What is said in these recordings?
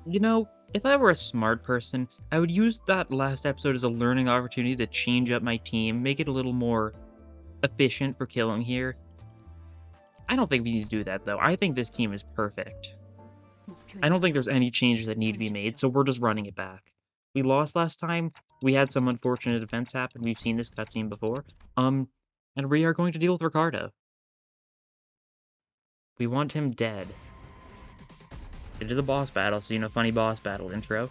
You know, if I were a smart person, I would use that last episode as a learning opportunity to change up my team, make it a little more efficient for killing here. I don't think we need to do that, though. I think this team is perfect. I don't think there's any changes that need to be made, so we're just running it back. We lost last time. We had some unfortunate events happen. We've seen this cutscene before. And we are going to deal with Ricardo. We want him dead. It is a boss battle, so funny boss battle intro.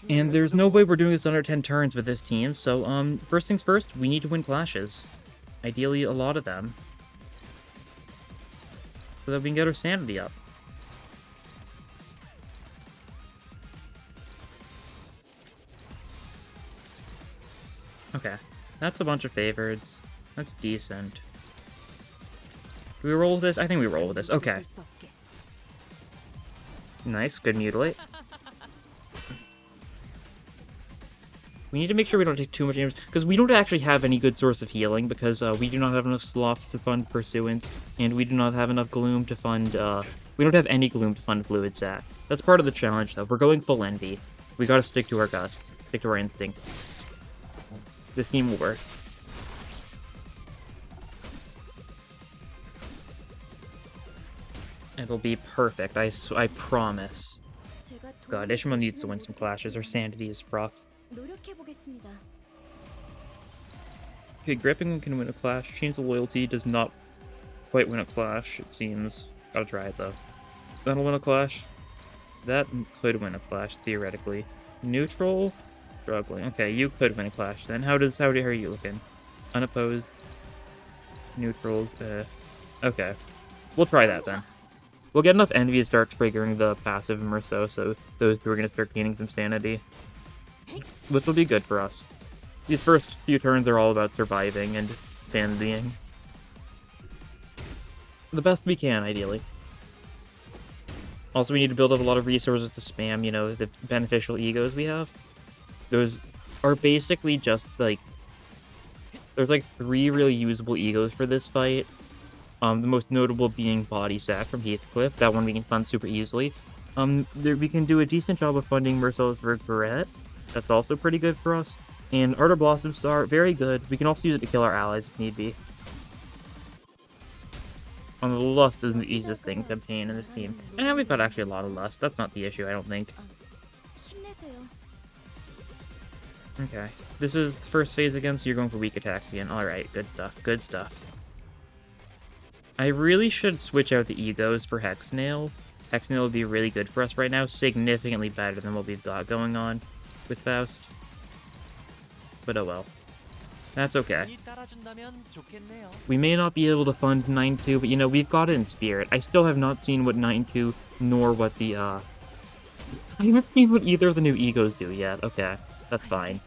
And there's no way we're doing this under 10 turns with this team, so, first things first, we need to win clashes. Ideally, a lot of them. So that we can get our sanity up. Okay, that's a bunch of favorites. That's decent. Do we roll with this? I think we roll with this. Okay. Nice, good mutilate. We need to make sure we don't take too much damage, because we don't actually have any good source of healing, because we do not have enough sloths to fund Pursuance, and we do not have enough gloom to fund, we don't have any gloom to fund Fluid Sac. That's part of the challenge, though. We're going full envy. We gotta stick to our guts. Stick to our instinct. This team will work. It'll be perfect, I promise. God, Ishmael needs to win some clashes. Our sanity is rough. Okay, Gripping can win a clash. Chains of Loyalty does not quite win a clash, it seems. Gotta try it, though. That'll win a clash. That could win a clash, theoretically. Neutral? Struggling. Okay, you could win a clash, then. How are you looking? Unopposed? Neutral? Okay. We'll try that, then. We'll get enough envy to start triggering the passive Immerso, so those two are going to start gaining some sanity. Which will be good for us. These first few turns are all about surviving and sanitying. The best we can, ideally. Also, we need to build up a lot of resources to spam, the beneficial egos we have. Those are basically just, there's, 3 really usable egos for this fight. The most notable being Body Sack from Heathcliff. That one we can fund super easily. We can do a decent job of funding Merciless Regret. That's also pretty good for us. And Art of Blossom Star, very good. We can also use it to kill our allies if need be. The Lust is the easiest thing to obtain in this team. And we've got actually a lot of Lust. That's not the issue, I don't think. Okay. This is the first phase again, so you're going for weak attacks again. Alright, good stuff. Good stuff. I really should switch out the egos for Hexnail. Hexnail would be really good for us right now. Significantly better than what we've got going on with Faust. But oh well. That's okay. We may not be able to fund 9-2, but we've got it in spirit. I still have not seen what 9-2, nor what the, I haven't seen what either of the new egos do yet. Okay, that's fine.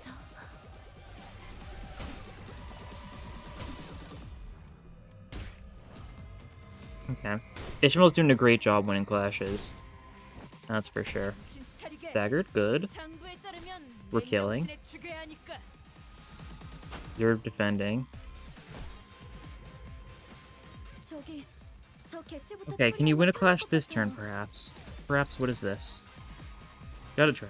Okay. Ishmael's doing a great job winning clashes. That's for sure. Staggered, good. We're killing. You're defending. Okay, can you win a clash this turn, perhaps? Perhaps, what is this? Gotta try.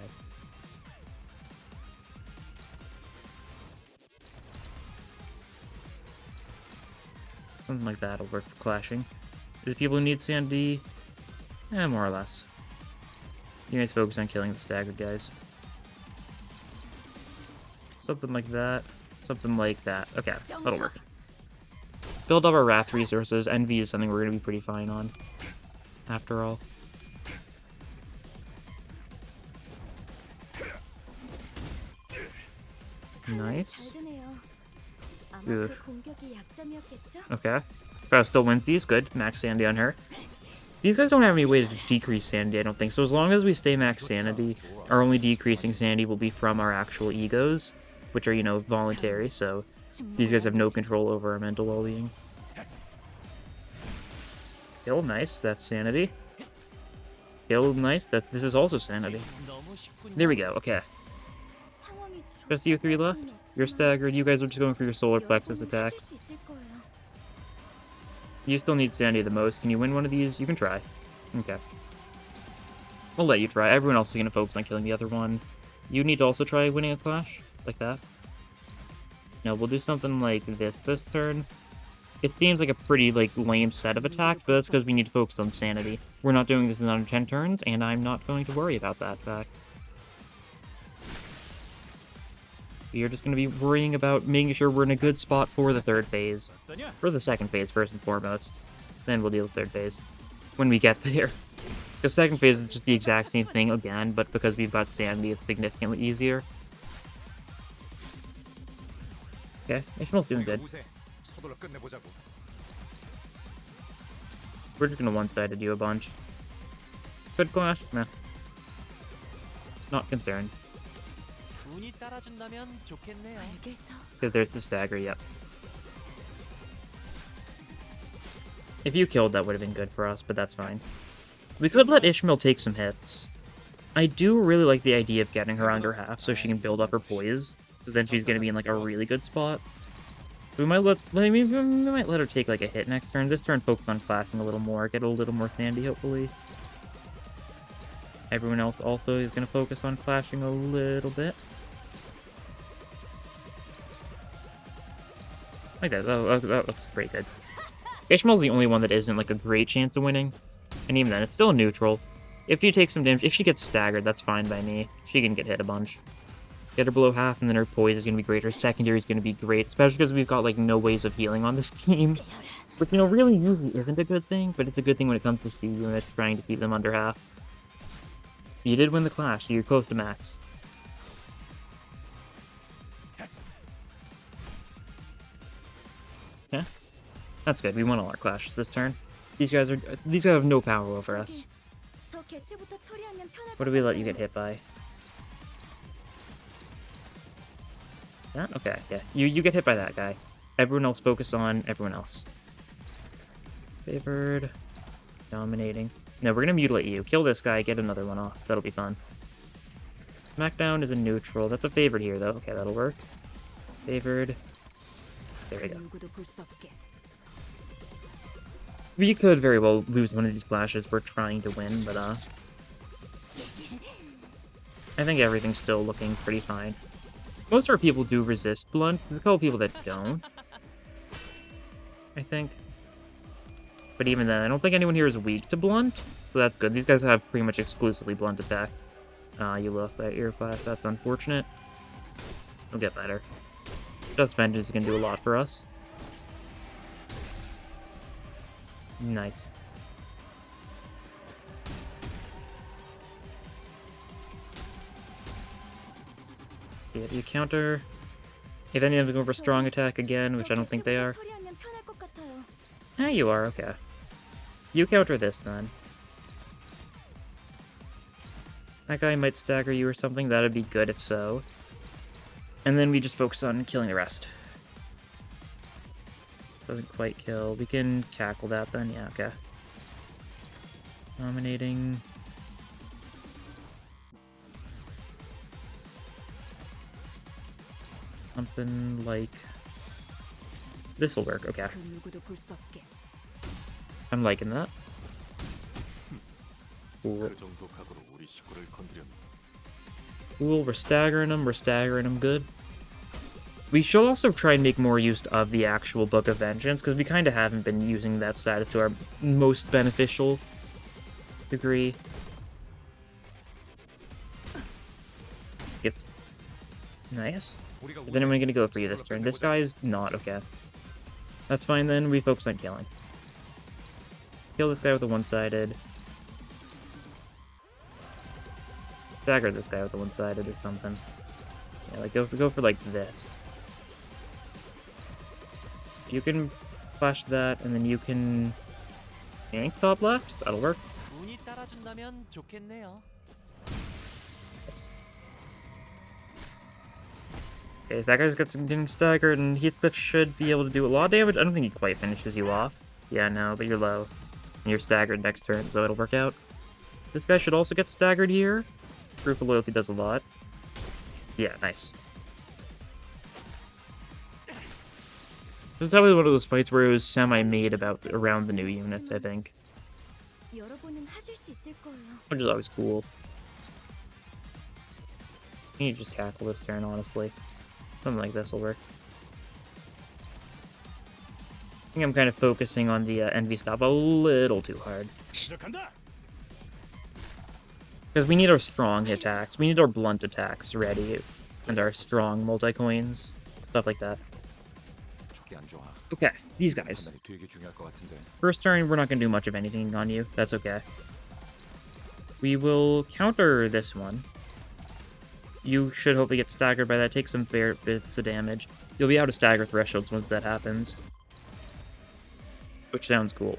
Something like that'll work for clashing. The people who need sanity, more or less. You guys focus on killing the staggered guys. Something like that. Something like that. Okay, that'll work. Build up our Wrath resources. Envy is something we're going to be pretty fine on, after all. Nice. Ugh. Okay. Faust still wins these. Good. Max sanity on her. These guys don't have any way to decrease sanity, I don't think. So as long as we stay max sanity, our only decreasing sanity will be from our actual egos, which are, voluntary, so these guys have no control over our mental well-being. Kill, nice. That's sanity. Kill, nice. This is also sanity. There we go. Okay. Just you 3 left. You're staggered. You guys are just going for your solar plexus attacks. You still need sanity the most. Can you win one of these? You can try. Okay. I'll let you try. Everyone else is going to focus on killing the other one. You need to also try winning a clash, like that. No, we'll do something like this turn. It seems like a pretty, like, lame set of attacks, but that's because we need to focus on sanity. We're not doing this in under 10 turns, and I'm not going to worry about that fact. You're just going to be worrying about making sure we're in a good spot for the third phase. For the second phase, first and foremost. Then we'll deal with third phase. When we get there. The second phase is just the exact same thing again, but because we've got sanity, it's significantly easier. Okay, Ishmael's doing good. We're just gonna one-sided you a bunch. Good clash? Nah. Not concerned. Because there's the stagger, yep. If you killed, that would have been good for us, but that's fine. We could let Ishmael take some hits. I do really like the idea of getting her under half so she can build up her poise, because then she's going to be in like a really good spot. We might we might let her take like a hit next turn. This turn focus on clashing a little more, get a little more sandy hopefully. Everyone else also is going to focus on clashing a little bit. Like that. That looks pretty good. Ishmael's the only one that isn't like a great chance of winning, and even then, it's still neutral. If you take some damage, if she gets staggered, that's fine by me. She can get hit a bunch. Get her below half, and then her poise is going to be great. Her secondary is going to be great, especially because we've got like no ways of healing on this team. Which, you know, really usually isn't a good thing, but it's a good thing when it comes to C units trying to keep them under half. You did win the clash, so you're close to max. Yeah, that's good. We won all our clashes this turn. These guys have no power over us. What do we let you get hit by? That? Okay, yeah. You get hit by that guy. Everyone else focus on everyone else. Favored. Dominating. No, we're gonna mutilate you. Kill this guy, get another one off. That'll be fun. Smackdown is a neutral. That's a favored here, though. Okay, that'll work. Favored. There we go. We could very well lose one of these clashes. We're trying to win, but I think everything's still looking pretty fine. Most of our people do resist blunt. There's a couple people that don't, I think. But even then, I don't think anyone here is weak to blunt, so that's good. These guys have pretty much exclusively blunt attack. You lost that ear flash. That's unfortunate. We'll get better. Just Vengeance is going to do a lot for us. Nice. Yeah, you counter. If any of them go for strong attack again, which I don't think they are. Ah, you are, okay. You counter this then. That guy might stagger you or something, that'd be good if so. And then we just focus on killing the rest. Doesn't quite kill. We can cackle that then, yeah, okay. Dominating. Something like... This'll work, okay. I'm liking that. Cool. Cool, we're staggering them good. We should also try and make more use of the actual Book of Vengeance, because we kind of haven't been using that status to our most beneficial degree. Yep. Nice. Is anyone going to go for you this turn? This guy is not, okay. That's fine then, we focus on killing. Kill this guy with a one-sided. Stagger this guy with a one-sided or something. Yeah, like go for like this. You can flash that, and then you can gank top left. That'll work. Okay, that guy's getting staggered, and Heathcliff should be able to do a lot of damage. I don't think he quite finishes you off. Yeah, no, but you're low. And you're staggered next turn, so it'll work out. This guy should also get staggered here. Proof of Loyalty does a lot. Yeah, nice. It's probably one of those fights where it was semi-made around the new units, I think. Which is always cool. You need to just cackle this turn, honestly. Something like this will work. I think I'm kind of focusing on the envy stop a little too hard. Because we need our strong attacks. We need our blunt attacks ready. And our strong multi-coins. Stuff like that. Okay, these guys. First turn, we're not going to do much of anything on you. That's okay. We will counter this one. You should hopefully get staggered by that. Take some fair bits of damage. You'll be out of stagger thresholds once that happens. Which sounds cool.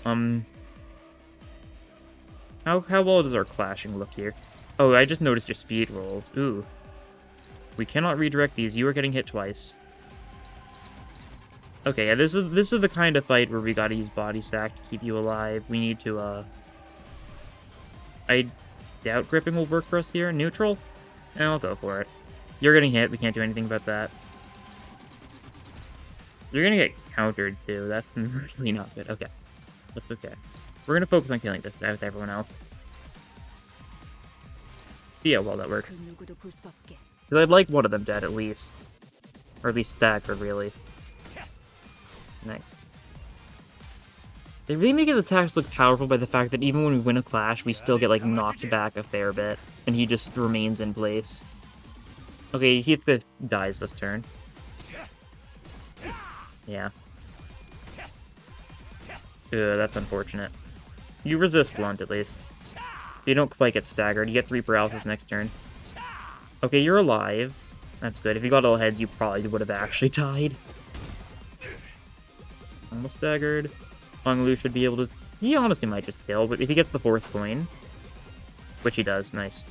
How well does our clashing look here? Oh, I just noticed your speed rolls. Ooh. We cannot redirect these. You are getting hit twice. Okay, yeah, this is the kind of fight where we gotta use body sack to keep you alive. We need to, I doubt gripping will work for us here. Neutral? And I'll go for it. You're getting hit. We can't do anything about that. You're gonna get countered, too. That's really not good. Okay. That's okay. We're gonna focus on killing this guy with everyone else. See how well that works. Because I'd like one of them dead, at least. Or at least staggered, really. Nice. They really make his attacks look powerful by the fact that even when we win a clash, we still get, like, knocked back a fair bit. And he just remains in place. Okay, he dies this turn. Yeah. Ugh, that's unfortunate. You resist blunt, at least. You don't quite get staggered. You get 3 paralysis next turn. Okay, you're alive. That's good. If you got all heads, you probably would have actually died. Almost staggered. Lu should be able to... He honestly might just kill, but if he gets the 4th coin... Which he does. Nice.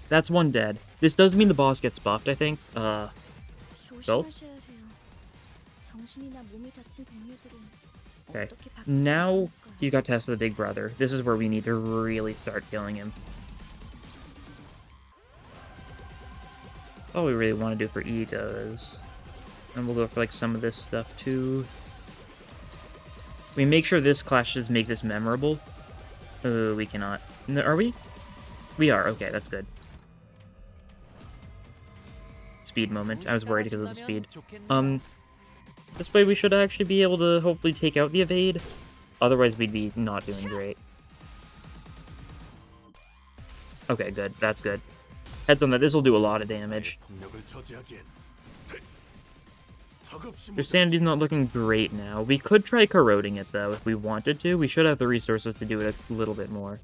That's one dead. This does mean the boss gets buffed, I think. So? Okay. Now he's got Test of the Big Brother. This is where we need to really start killing him. All we really want to do for egos. And we'll go for like some of this stuff too. We make sure this clashes make this memorable. Oh, we cannot. No, are we? We are. Okay, that's good. Speed moment. I was worried because of the speed. This way we should actually be able to hopefully take out the evade. Otherwise we'd be not doing great. Okay, good. That's good. Heads on that. This will do a lot of damage. Your sanity's not looking great now. We could try corroding it, though, if we wanted to. We should have the resources to do it a little bit more.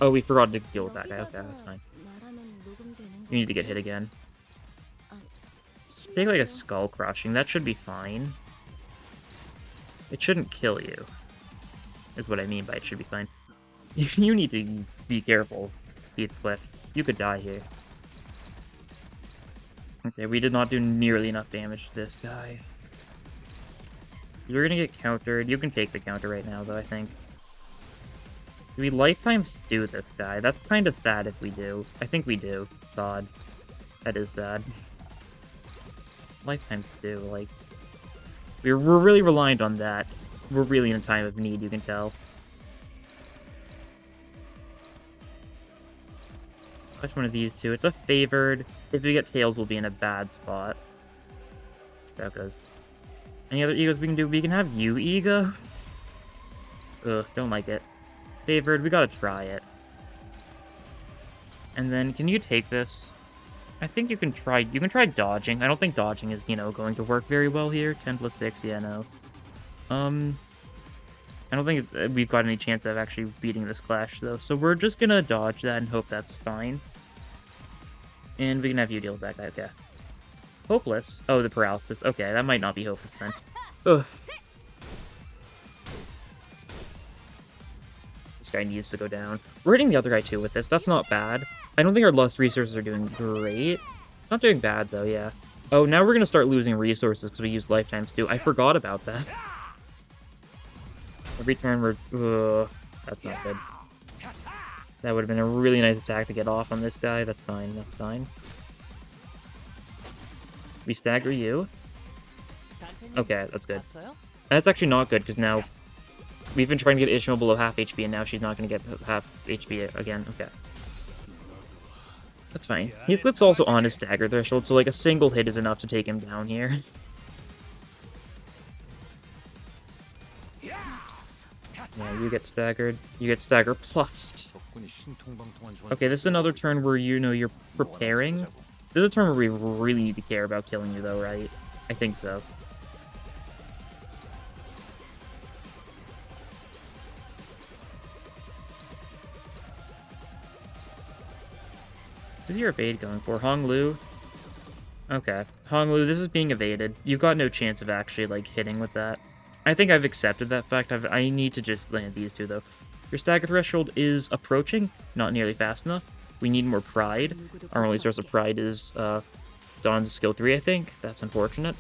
Oh, we forgot to deal with that guy. Okay, that's fine. You need to get hit again. Take, like, a skull crushing. That should be fine. It shouldn't kill you. Is what I mean by it should be fine. You need to be careful, Heathcliff. You could die here. Okay, we did not do nearly enough damage to this guy. You're gonna get countered. You can take the counter right now, though, I think. Do we lifetime stew this guy? That's kind of sad if we do. I think we do. God. That is sad. Lifetime stew, like... We're really reliant on that. We're really in a time of need, you can tell. Which one of these two? It's a favored. If we get tails, we'll be in a bad spot. That goes. Any other egos we can do? We can have you, ego. Ugh, don't like it. Favored, we gotta try it. And then, can you take this? I think you can try dodging. I don't think dodging is, you know, going to work very well here. 10 plus 6, yeah, no. I don't think we've got any chance of actually beating this clash, though. So we're just gonna dodge that and hope that's fine. And we can have you deal with that guy, okay. Hopeless? Oh, the paralysis. Okay, that might not be hopeless then. Ugh. This guy needs to go down. We're hitting the other guy too with this. That's not bad. I don't think our lust resources are doing great. Not doing bad though, yeah. Oh, now we're gonna start losing resources because we used lifetimes too. I forgot about that. Every turn we're... that's not good. That would have been a really nice attack to get off on this guy. That's fine, that's fine. We stagger you. Okay, that's good. That's actually not good, because now We've been trying to get Ishmael below half HP, and now she's not going to get half HP again. Okay. That's fine. Heathcliff's also on his stagger threshold, so like a single hit is enough to take him down here. Yeah, you get staggered. You get stagger plus. Okay, this is another turn where, you know, you're preparing. This is a turn where we really need to care about killing you, though, right? I think so. Who's your evade going for? Hong Lu? Okay. Hong Lu, this is being evaded. You've got no chance of actually, like, hitting with that. I think I've accepted that fact. I need to just land these two, though. Your stagger threshold is approaching, not nearly fast enough. We need more pride. Our only source of pride is Dawn's skill 3, I think. That's unfortunate.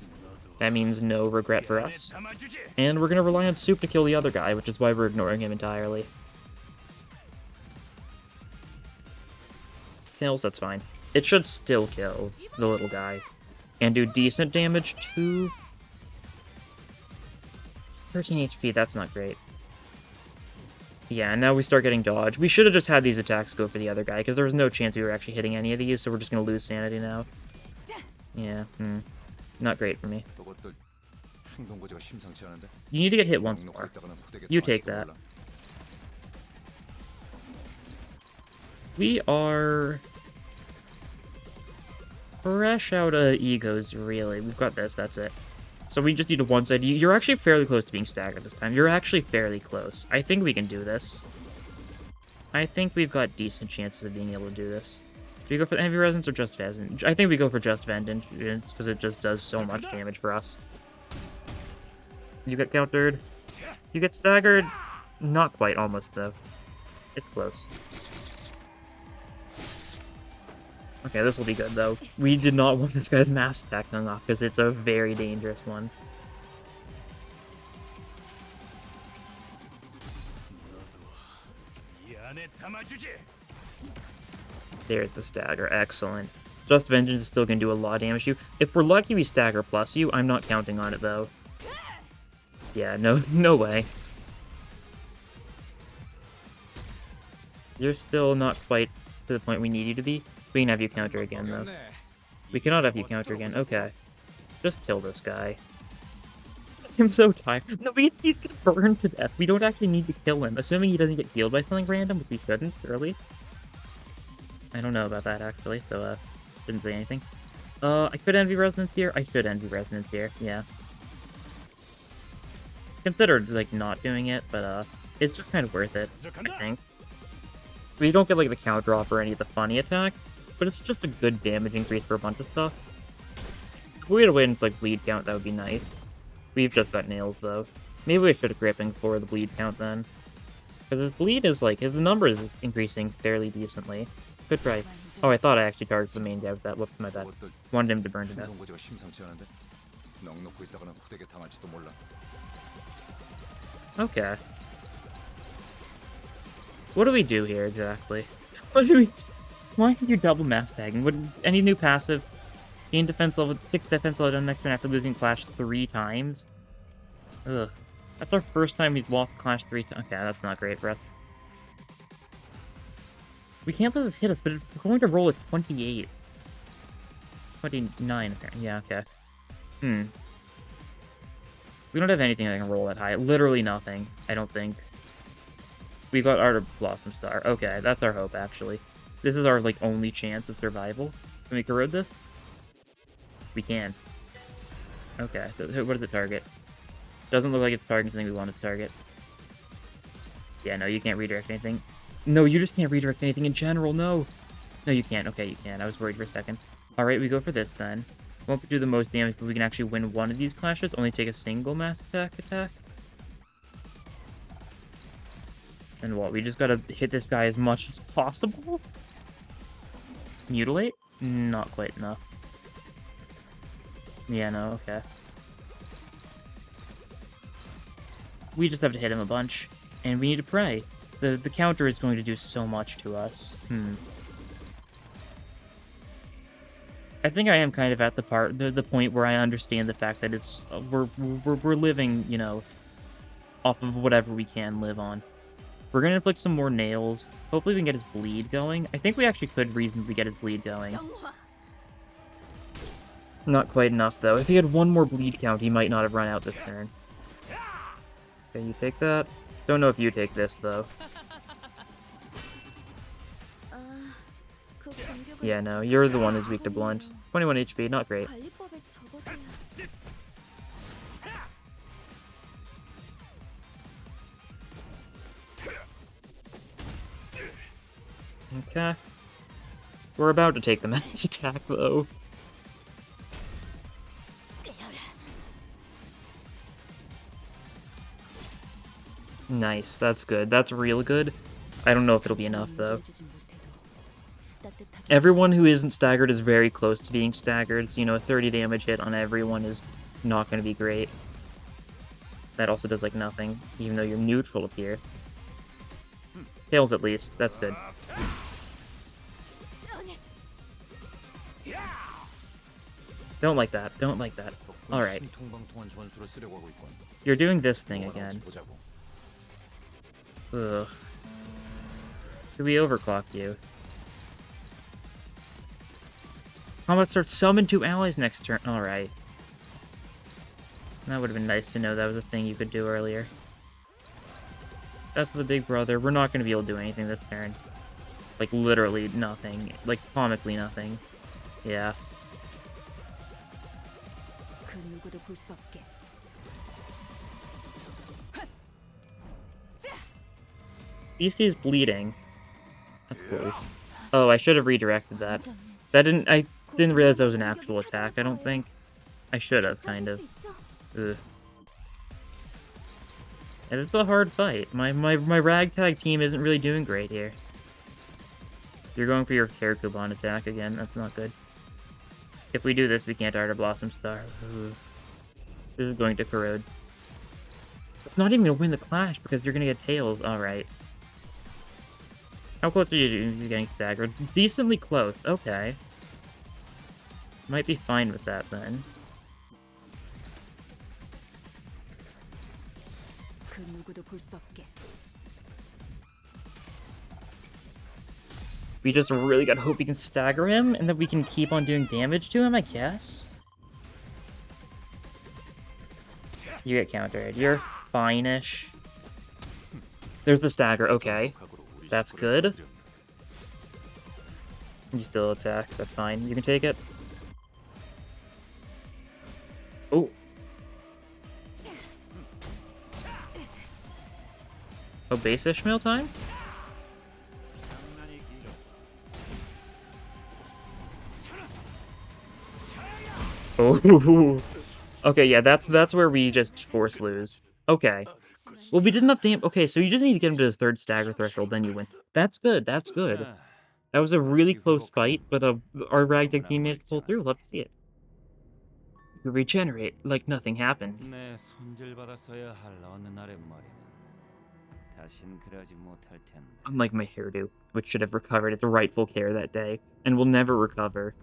That means no regret for us. And we're going to rely on Soup to kill the other guy, which is why we're ignoring him entirely. Tails, that's fine. It should still kill the little guy. And do decent damage to 13 HP, that's not great. Yeah, and now we start getting dodge. We should have just had these attacks go for the other guy, because there was no chance we were actually hitting any of these, so we're just going to lose sanity now. Yeah, not great for me. You need to get hit once more. You take that. We are fresh out of egos, really. We've got this, that's it. So we just need a one-side. You're actually fairly close to being staggered this time. You're actually fairly close. I think we can do this. I think we've got decent chances of being able to do this. Do we go for the Envy Resonance or just Vengeance? I think we go for just Vengeance, because it just does so much damage for us. You get countered. You get staggered. Not quite, almost, though. It's close. Okay, this will be good, though. We did not want this guy's mass attack going off, because it's a very dangerous one. There's the stagger. Excellent. Just Vengeance is still going to do a lot of damage to you. If we're lucky, we stagger plus you. I'm not counting on it, though. Yeah, no way. You're still not quite to the point we need you to be. We can have you counter again, though. We cannot have you counter again. Okay. Just kill this guy. I'm so tired. No, he's gonna burn to death. We don't actually need to kill him. Assuming he doesn't get healed by something random, which he shouldn't, surely. I don't know about that, actually, so, didn't say anything. I could Envy Resonance here. I should Envy Resonance here, yeah. Considered, like, not doing it, but, it's just kind of worth it, I think. We don't get, like, the counter off or any of the funny attacks, but it's just a good damage increase for a bunch of stuff. If we had a way into, like, bleed count, that would be nice. We've just got nails, though. Maybe we should have gripping for the bleed count, then. Because his bleed is, like, his number is increasing fairly decently. Good try. Oh, I thought I actually targeted the main guy with that. Whoops, my bad. Wanted him to burn to death. Okay. What do we do here, exactly? What do we... Why did you double mass tagging? Would any new passive gain defense level 6 defense level done next turn after losing Clash 3 times? Ugh. That's our first time we've lost Clash 3 times. Okay, that's not great for us. We can't let this hit us, but it's going to roll at 28. 29, apparently. Yeah, okay. We don't have anything that can roll that high. Literally nothing, I don't think. We got Art of Blossom Star. Okay, that's our hope, actually. This is our, like, only chance of survival. Can we corrode this? We can. Okay, so what does it target? Doesn't look like it's targeting something we want to target. Yeah, no, you can't redirect anything. No, you just can't redirect anything in general, no! No, you can't. Okay, you can. I was worried for a second. Alright, we go for this, then. Won't do the most damage, but we can actually win one of these clashes. Only take a single mass attack. And what? We just gotta hit this guy as much as possible? Mutilate? Not quite enough. Yeah, no, okay. We just have to hit him a bunch. And we need to pray. The counter is going to do so much to us. I think I am kind of at the point where I understand the fact that it's we're living, you know, off of whatever we can live on. We're gonna inflict some more nails. Hopefully we can get his bleed going. I think we actually could reasonably get his bleed going. Not quite enough, though. If he had one more bleed count, he might not have run out this turn. Okay, you take that. Don't know if you take this, though. Yeah, no, you're the one who's weak to blunt. 21 HP, not great. Okay. We're about to take the max attack, though. Nice, that's good. That's real good. I don't know if it'll be enough, though. Everyone who isn't staggered is very close to being staggered, so, you know, a 30 damage hit on everyone is not going to be great. That also does, like, nothing, even though you're neutral up here. Tails, at least. That's good. Don't like that. Don't like that. Alright. You're doing this thing again. Ugh. Should we overclock you? Combat starts summon 2 allies next turn. Alright. That would have been nice to know that was a thing you could do earlier. That's the big brother. We're not going to be able to do anything this turn. Like, literally nothing. Like, comically nothing. Yeah. BC is bleeding. That's cool. Oh, I should have redirected that. I didn't realize that was an actual attack, I don't think. I should have, kind of. Ugh. And it's a hard fight. My ragtag team isn't really doing great here. You're going for your Karakuban attack again. That's not good. If we do this, we can't Art Blossom Star. Ugh. This is going to corrode. It's not even going to win the clash because you're going to get tails. Alright. How close are you to getting staggered? Decently close. Okay. Might be fine with that then. We just really gotta hope we can stagger him, and that we can keep on doing damage to him, I guess? You get countered. You're fine-ish. There's the stagger, okay. That's good. You still attack, that's fine. You can take it. Oh. Oh, base Ishmael time? Oh. Okay, yeah, that's where we just force lose. Okay. Well, we didn't have damage. Okay, so you just need to get him to his 3rd stagger threshold, then you win. That's good, that's good. That was a really close fight, but our ragtag team managed to pull through. Love to see it. You regenerate like nothing happened. Unlike my hairdo, which should have recovered its rightful care that day, and will never recover.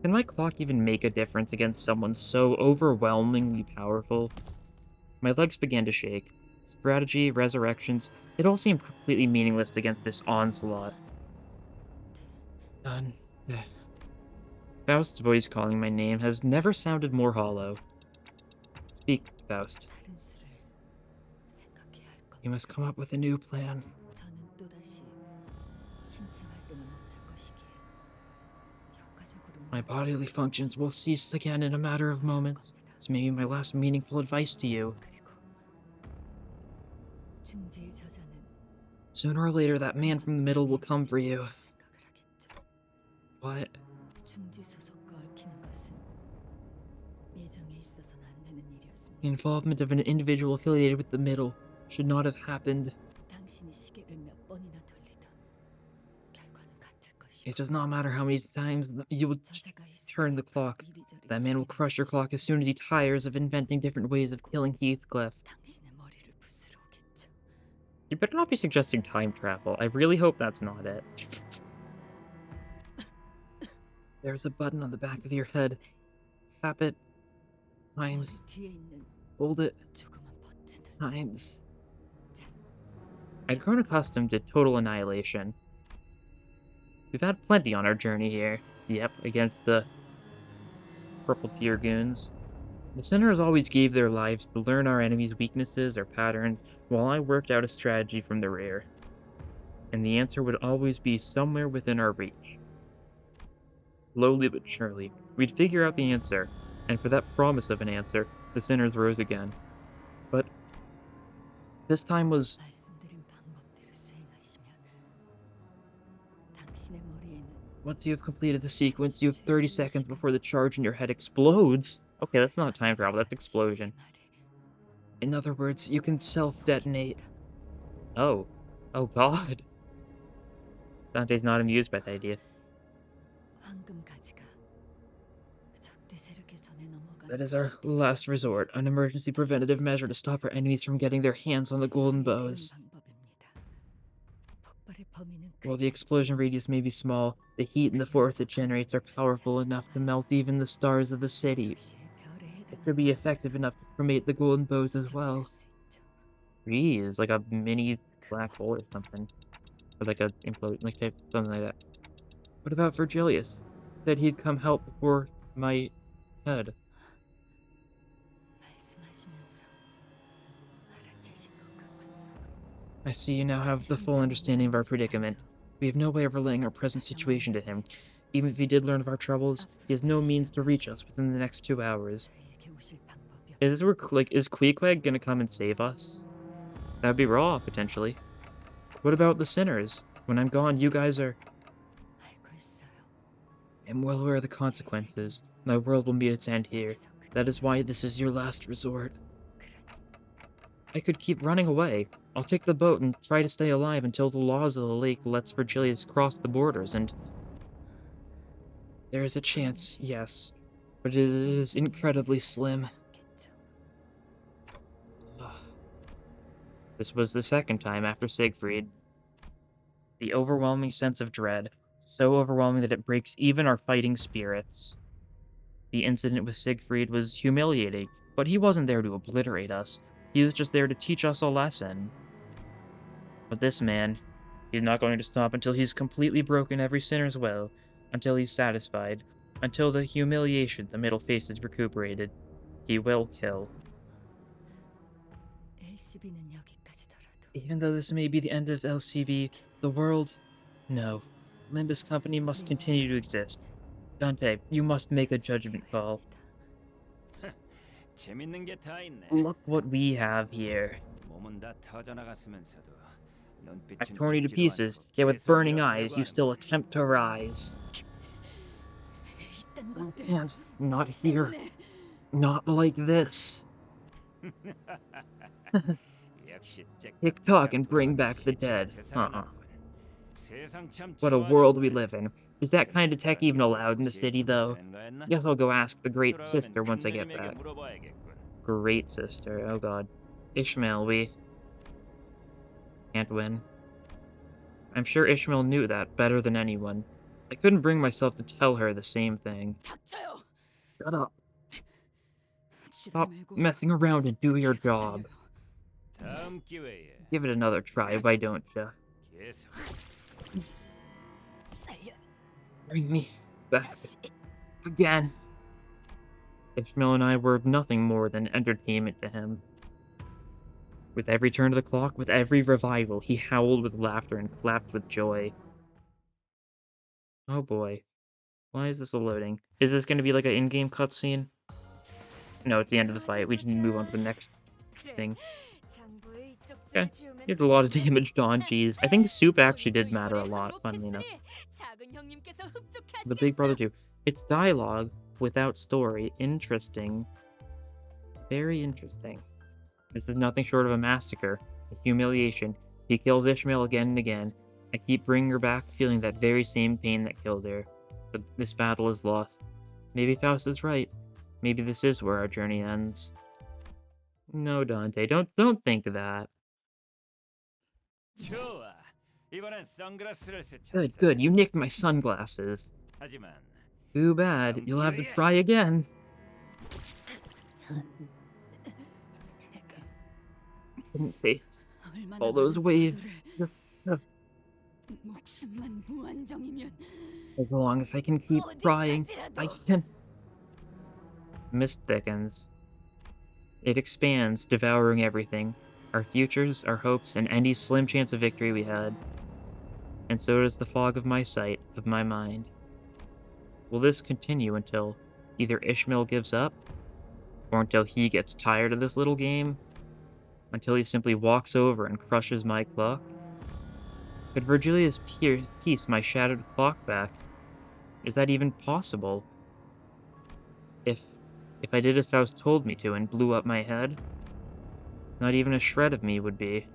Can my clock even make a difference against someone so overwhelmingly powerful? My legs began to shake. Strategy, resurrections, it all seemed completely meaningless against this onslaught. Faust's voice calling my name has never sounded more hollow. Speak, Faust. You must come up with a new plan. My bodily functions will cease again in a matter of moments. This may be my last meaningful advice to you. Sooner or later, that man from the middle will come for you. What? The involvement of an individual affiliated with the middle should not have happened. It does not matter how many times you would turn the clock. That man will crush your clock as soon as he tires of inventing different ways of killing Heathcliff. You better not be suggesting time travel. I really hope that's not it. There's a button on the back of your head. Tap it. Times. Hold it. times. I'd grown accustomed to total annihilation. We've had plenty on our journey here. Yep, against the purple tier goons. The sinners always gave their lives to learn our enemies' weaknesses or patterns, while I worked out a strategy from the rear. And the answer would always be somewhere within our reach. Slowly but surely, we'd figure out the answer, and for that promise of an answer, the sinners rose again. But this time was... Once you have completed the sequence, you have 30 seconds before the charge in your head explodes. Okay, that's not time travel, that's explosion. In other words, you can self-detonate. Oh. Oh god. Dante's not amused by the idea. That is our last resort, an emergency preventative measure to stop our enemies from getting their hands on the golden bows. While the explosion radius may be small, the heat and the force it generates are powerful enough to melt even the stars of the city. It could be effective enough to cremate the golden bows as well. Geez, like a mini black hole or something. Or like a implode, like type, something like that. What about Virgilius? Said he'd come help before my head. I see you now have the full understanding of our predicament. We have no way of relaying our present situation to him. Even if he did learn of our troubles, he has no means to reach us within the next 2 hours. Is Queequeg gonna come and save us? That'd be raw, potentially. What about the sinners? When I'm gone, you guys are... I'm well aware of the consequences. My world will meet its end here. That is why this is your last resort. I could keep running away. I'll take the boat and try to stay alive until the laws of the lake lets Virgilius cross the borders, and... There is a chance, yes. But it is incredibly slim. This was the second time after Siegfried. The overwhelming sense of dread, so overwhelming that it breaks even our fighting spirits. The incident with Siegfried was humiliating, but he wasn't there to obliterate us. He was just there to teach us a lesson. But this man, he's not going to stop until he's completely broken every sinner's will, until he's satisfied, until the humiliation the middle face is recuperated. He will kill. Even though this may be the end of LCB, the world... No. Limbus Company must continue to exist. Dante, you must make a judgment call. Look what we have here. I've torn you to pieces, yet with burning eyes you still attempt to rise. I can't. Not here. Not like this. Tick-tock and bring back the dead. What a world we live in. Is that kind of tech even allowed in the city, though? Guess I'll go ask the Great Sister once I get back. Great Sister, oh god. Ishmael, we... can't win. I'm sure Ishmael knew that better than anyone. I couldn't bring myself to tell her the same thing. Shut up. Stop messing around and do your job. Give it another try, why don't ya? Bring me back again. Ishmael and I were nothing more than entertainment to him. With every turn of the clock, with every revival, he howled with laughter and clapped with joy. Oh boy. Why is this loading? Is this going to be like an in-game cutscene? No, it's the end of the fight. We can move on to the next thing. Okay. You did a lot of damage, Don. Jeez. I think soup actually did matter a lot, funnily enough. The Big Brother 2. It's dialogue without story. Interesting. Very interesting. This is nothing short of a massacre. A humiliation. He kills Ishmael again and again. I keep bringing her back, feeling that very same pain that killed her. But this battle is lost. Maybe Faust is right. Maybe this is where our journey ends. No, Dante, don't think that. Good, you nicked my sunglasses. Too bad, you'll have to try again. Couldn't face 얼마나 all those 많은 waves. 파도를 As 목숨만 무한정이면 long as I can keep trying, I 어디까지라도 can. Mist thickens. It expands, devouring everything. Our futures, our hopes, and any slim chance of victory we had. And so does the fog of my sight, of my mind. Will this continue until either Ishmael gives up, or until he gets tired of this little game? Until he simply walks over and crushes my clock? Could Virgilius piece my shattered clock back? Is that even possible? If I did as Faust told me to and blew up my head, not even a shred of me would be.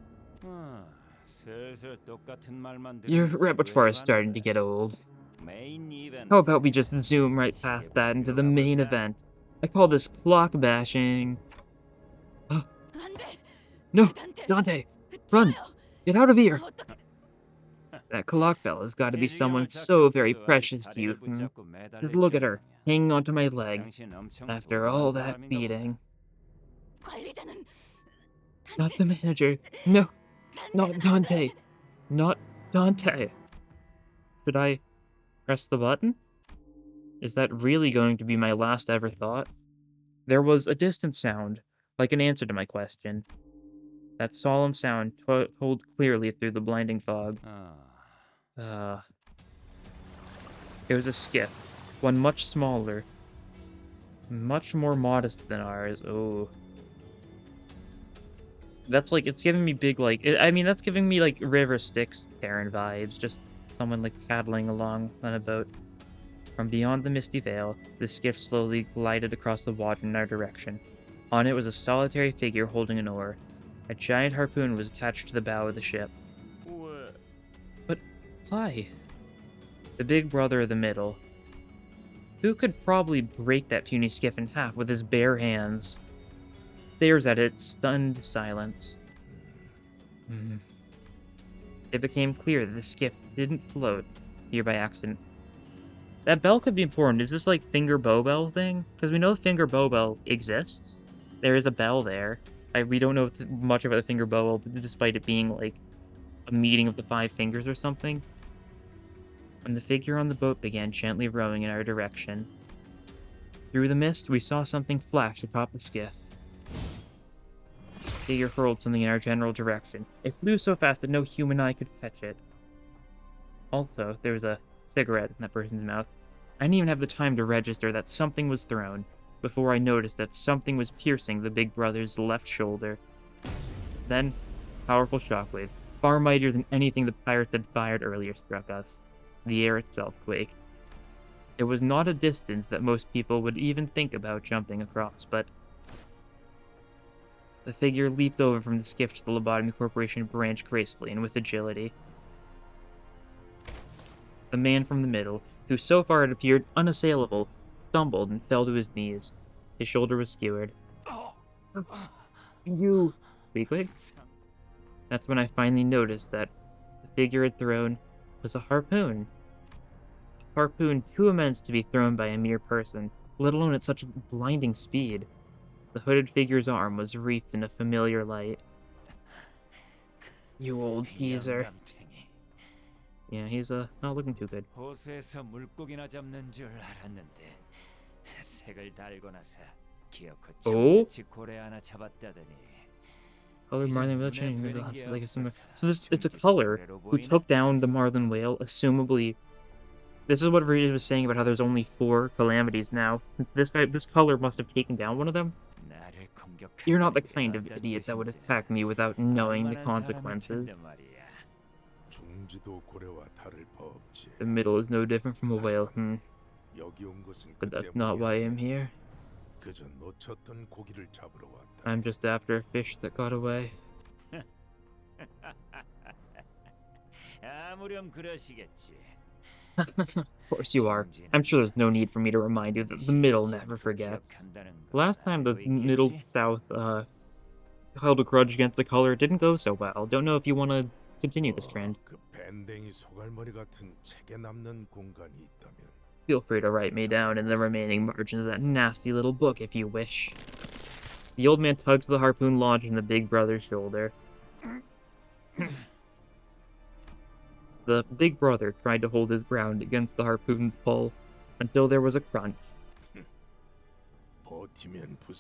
Your repertoire is starting to get old. How about we just zoom right past that into the main event? I call this clock bashing. Oh, 안 돼. no! 단테, Dante! Run! 저요. Get out of here! 어떻게 That clock fella's gotta be someone so very precious to you, hmm? Just look at her, hanging onto my leg, after all that beating. 관리자는 Not the manager. No, not Dante. Not Dante. Should I press the button? Is that really going to be my last ever thought? There was a distant sound, like an answer to my question. That solemn sound told clearly through the blinding fog. It was a skiff, one much smaller, much more modest than ours. Oh. That's like, it's giving me big, like, I mean, that's giving me, like, River Styx Terran vibes. Just someone, like, paddling along on a boat. From beyond the misty veil, the skiff slowly glided across the water in our direction. On it was a solitary figure holding an oar. A giant harpoon was attached to the bow of the ship. But why? The big brother of the middle. Who could probably break that puny skiff in half with his bare hands? Stares at it, stunned silence. It became clear that the skiff didn't float here by accident. That bell could be important. Is this like Finger Bow Bell thing? Because we know Finger Bow Bell exists. There is a bell there. We don't know much about the Finger Bow Bell, despite it being like a meeting of the five fingers or something. When the figure on the boat began gently rowing in our direction. Through the mist, we saw something flash atop the skiff. The figure hurled something in our general direction. It flew so fast that no human eye could catch it. Also, there was a cigarette in that person's mouth. I didn't even have the time to register that something was thrown, before I noticed that something was piercing the big brother's left shoulder. Then, a powerful shockwave, far mightier than anything the pirates had fired earlier, struck us. The air itself quaked. It was not a distance that most people would even think about jumping across, but the figure leaped over from the skiff to the Lobotomy Corporation branch gracefully and with agility. The man from the middle, who so far had appeared unassailable, stumbled and fell to his knees. His shoulder was skewered. You... Weakling? That's when I finally noticed that the figure had thrown was a harpoon. A harpoon too immense to be thrown by a mere person, let alone at such blinding speed. The hooded figure's arm was wreathed in a familiar light. You old geezer. Yeah, he's not looking too good. 호수에서 물고기나 잡는 줄 알았는데 색을 달고 나서 기어코 정색치 고래 하나 잡았다더니. Colored marlin whale changing like a similar. So it's a color who took down the marlin whale, assumably. This is what Virgil was saying about how there's only 4 calamities now. Since this color must have taken down one of them. You're not the kind of idiot that would attack me without knowing the consequences. The middle is no different from a whale, But that's not why I'm here. I'm just after a fish that got away. Of course you are. I'm sure there's no need for me to remind you that the middle never forgets. Last time the middle south held a grudge against the color, it didn't go so well. Don't know if you want to continue this trend. Feel free to write me down in the remaining margins of that nasty little book if you wish. The old man tugs the harpoon launch from the big brother's shoulder. The big brother tried to hold his ground against the harpoon's pull until there was a crunch.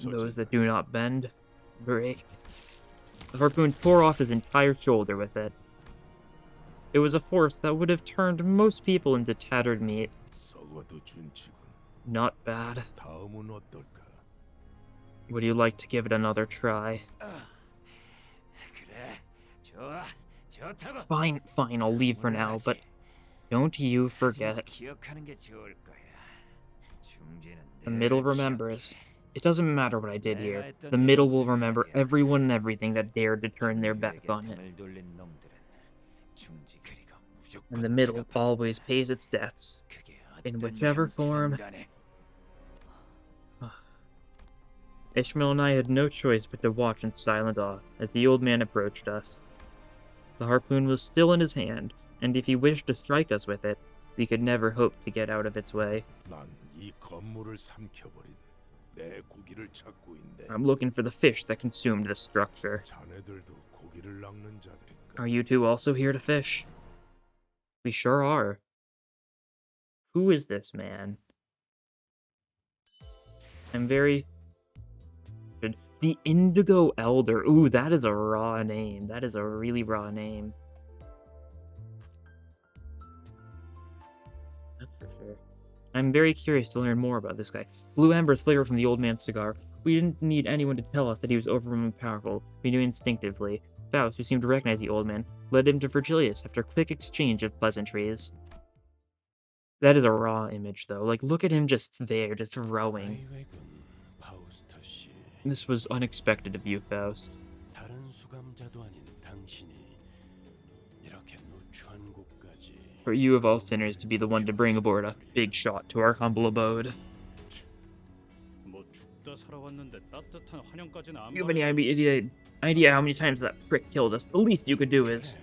Those that do not bend, break. The harpoon tore off his entire shoulder with it. It was a force that would have turned most people into tattered meat. Not bad. Would you like to give it another try? Fine, I'll leave for now, but don't you forget. The middle remembers. It doesn't matter what I did here. The middle will remember everyone and everything that dared to turn their back on it. And the middle always pays its debts, in whichever form. Ishmael and I had no choice but to watch in silent awe as the old man approached us. The harpoon was still in his hand, and if he wished to strike us with it, we could never hope to get out of its way. I'm looking for the fish that consumed this structure. Are you two also here to fish? We sure are. Who is this man? I'm very... The Indigo Elder. Ooh, that is a raw name. That is a really raw name. That's for sure. I'm very curious to learn more about this guy. Blue embers flicker from the old man's cigar. We didn't need anyone to tell us that he was overwhelmingly powerful. We knew instinctively. Faust, who seemed to recognize the old man, led him to Virgilius after a quick exchange of pleasantries. That is a raw image, though. Like, look at him just there, just rowing. This was unexpected of you, Faust. For you of all sinners to be the one to bring aboard a big shot to our humble abode. You have any idea how many times that prick killed us? The least you could do is...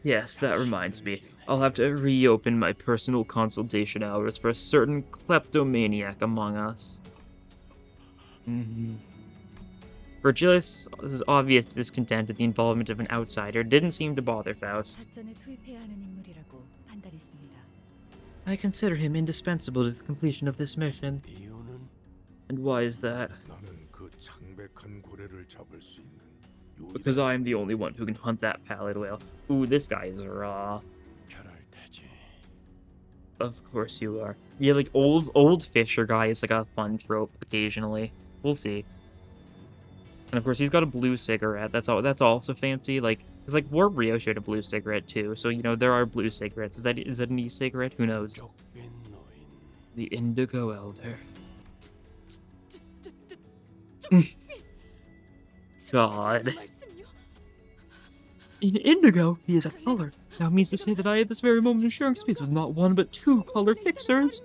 Yes, that reminds me. I'll have to reopen my personal consultation hours for a certain kleptomaniac among us. Virgilius' obvious discontent at the involvement of an outsider didn't seem to bother Faust. I consider him indispensable to the completion of this mission. And why is that? Because I am the only one who can hunt that pallid whale. Ooh, this guy is raw. Of course you are. Yeah, like old fisher guy is like a fun trope occasionally. We'll see. And of course he's got a blue cigarette. That's also fancy. Like, cause like Warp Rio shared a blue cigarette too. So you know there are blue cigarettes. Is that an e-cigarette? Who knows? The Indigo Elder. God. In indigo, he is a color. That means to say that I at this very moment am sharing space with not one but two color fixers.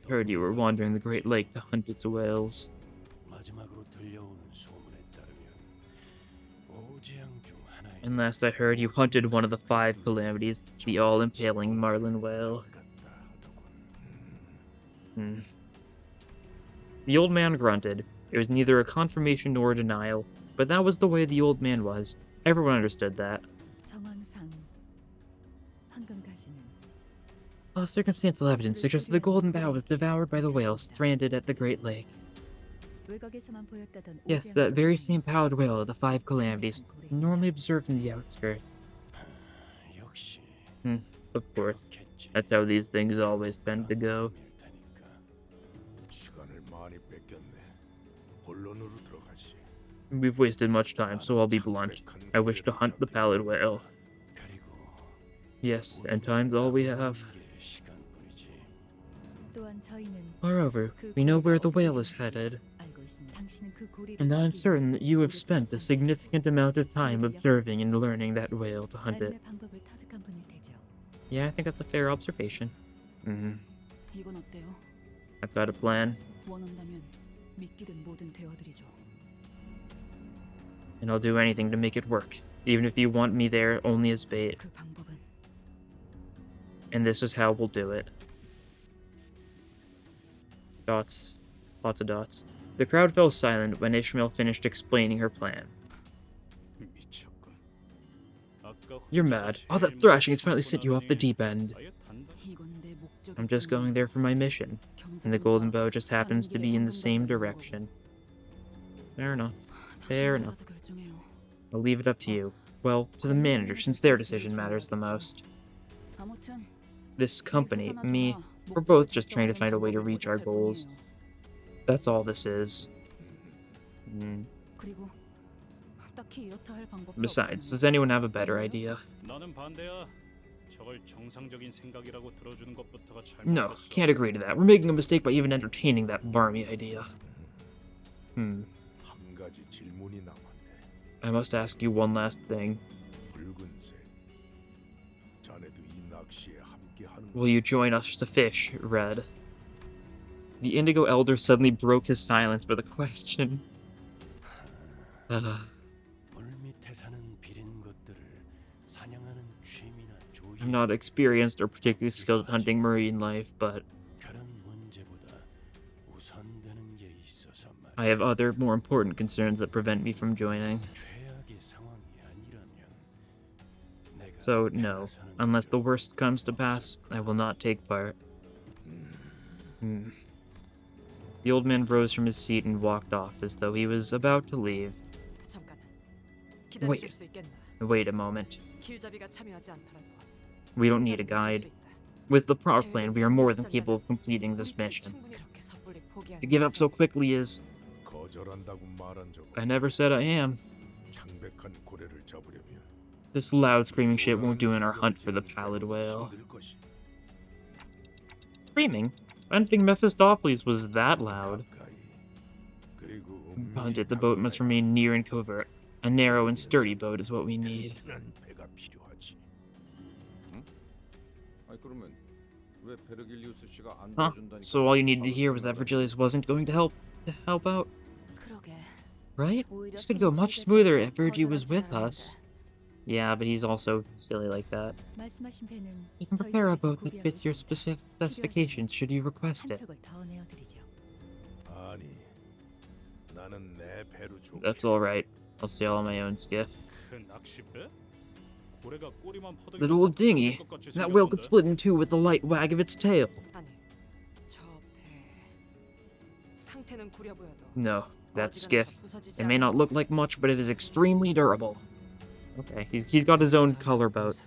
Heard you were wandering the Great Lake to hunt its whales. And last I heard, you hunted one of the 5 calamities, the all-impaling marlin whale. The old man grunted. It was neither a confirmation nor a denial, but that was the way the old man was. Everyone understood that. Circumstantial evidence suggests the golden bough was devoured by the whale stranded at the Great Lake. Yes, that very same pallid whale of the 5 calamities, normally observed in the outskirts. Of course. That's how these things always tend to go. We've wasted much time, so I'll be blunt. I wish to hunt the pallid whale. Yes, and time's all we have. Moreover, we know where the whale is headed, and I'm certain that you have spent a significant amount of time observing and learning that whale to hunt it. Yeah, I think that's a fair observation. I've got a plan. And I'll do anything to make it work. Even if you want me there only as bait. 그 방법은 And this is how we'll do it. Dots. Lots of dots. The crowd fell silent when Ishmael finished explaining her plan. 미쳤군. 아까 You're mad. All that thrashing has finally sent you off the deep end. 아예 단단. 이건 내 목적일 I'm just going 뿐이야. there for my mission. And the golden bow just happens to be in the same direction. Fair enough. Fair 당신들이 enough. 알아서 결정해요. I'll leave it up to you. Well, to the manager, since their decision matters the most. 아무튼 This company, 계산하거나 me, we're 목적을 both just trying to find a way to 달성하려는 reach our 방법을 goals. 고집할 뿐이에요. That's all this is. 그리고 딱히 이렇다 할 방법도 Besides, 없잖아요. does anyone have a better idea? 나는 반대야. 저걸 정상적인 생각이라고 들어주는 것부터가 No, 잘못됐어. can't agree to that. We're making a mistake by even entertaining that barmy idea. 한 가지 질문이 남았네. I must ask you one last thing. 붉은색. 자네도 이 낚시에 함께하는 Will you join us to fish, Red? The Indigo Elder suddenly broke his silence with a question. 물밑에 사는 비린 것들을 사냥하는 취미나 조이. I'm not experienced or particularly skilled at hunting marine life, but 그런 문제보다 우선되는 게 있어서 말이야. I have other, more important concerns that prevent me from joining. 최악의 상황이 아니라면 내가 So, no. 나서는 Unless the 필요 worst comes to pass, 없을 I 거다. will not take part. The old man rose from his seat and walked off as though he was about to leave. 잠깐. Wait. 기다려줄 수 있겠나? Wait a moment. 길잡이가 참여하지 않더라도 We don't need a 시선을 쓸 guide. 수 있다. With the proper plan, we are more than capable of completing this mission. 그렇게 섣불리 포기하는 To give up 것은 so quickly is... 거절한다고 말한 적 I never said I am. 창백한 고래를 잡으려면 This loud screaming shit won't do in our hunt for the Pallid whale. 힘들 것이. Screaming? I didn't think Mephistopheles was that loud. 가까이. 그리고 Pundit, the boat must remain near and covert. A narrow and sturdy boat is what we need. 튼튼한 배가 필요하지. 아니 그러면 왜 베르길리우스 씨가 안 Huh? 도와준다니까? So all you needed to hear was that Virgilius wasn't going to help out? 그러게. Right? 오히려 This could go much 손실이 smoother 돼서 if Virgie was 거절하지 with 않았는데. us. Yeah, but he's also silly like that. 말씀하신 배는 We can 저희 prepare a 쪽에서 boat that 구비하고 fits your 있습니다. specifications should you request 한 it. 척을 더 내어드리죠. 아니, 나는 내 배로 줘. That's alright. I'll sail on my own skiff. 그 낚싯배? 고래가 꼬리만 퍼득이 That old dinghy. That whale could split in two with the light wag of its tail. 아니, 저 배. 상태는 구려 보여도 No, that 어지간해서 skiff. 부서지지 It may 않는 not look like much, but it is extremely durable. Okay, he's got his own color boat.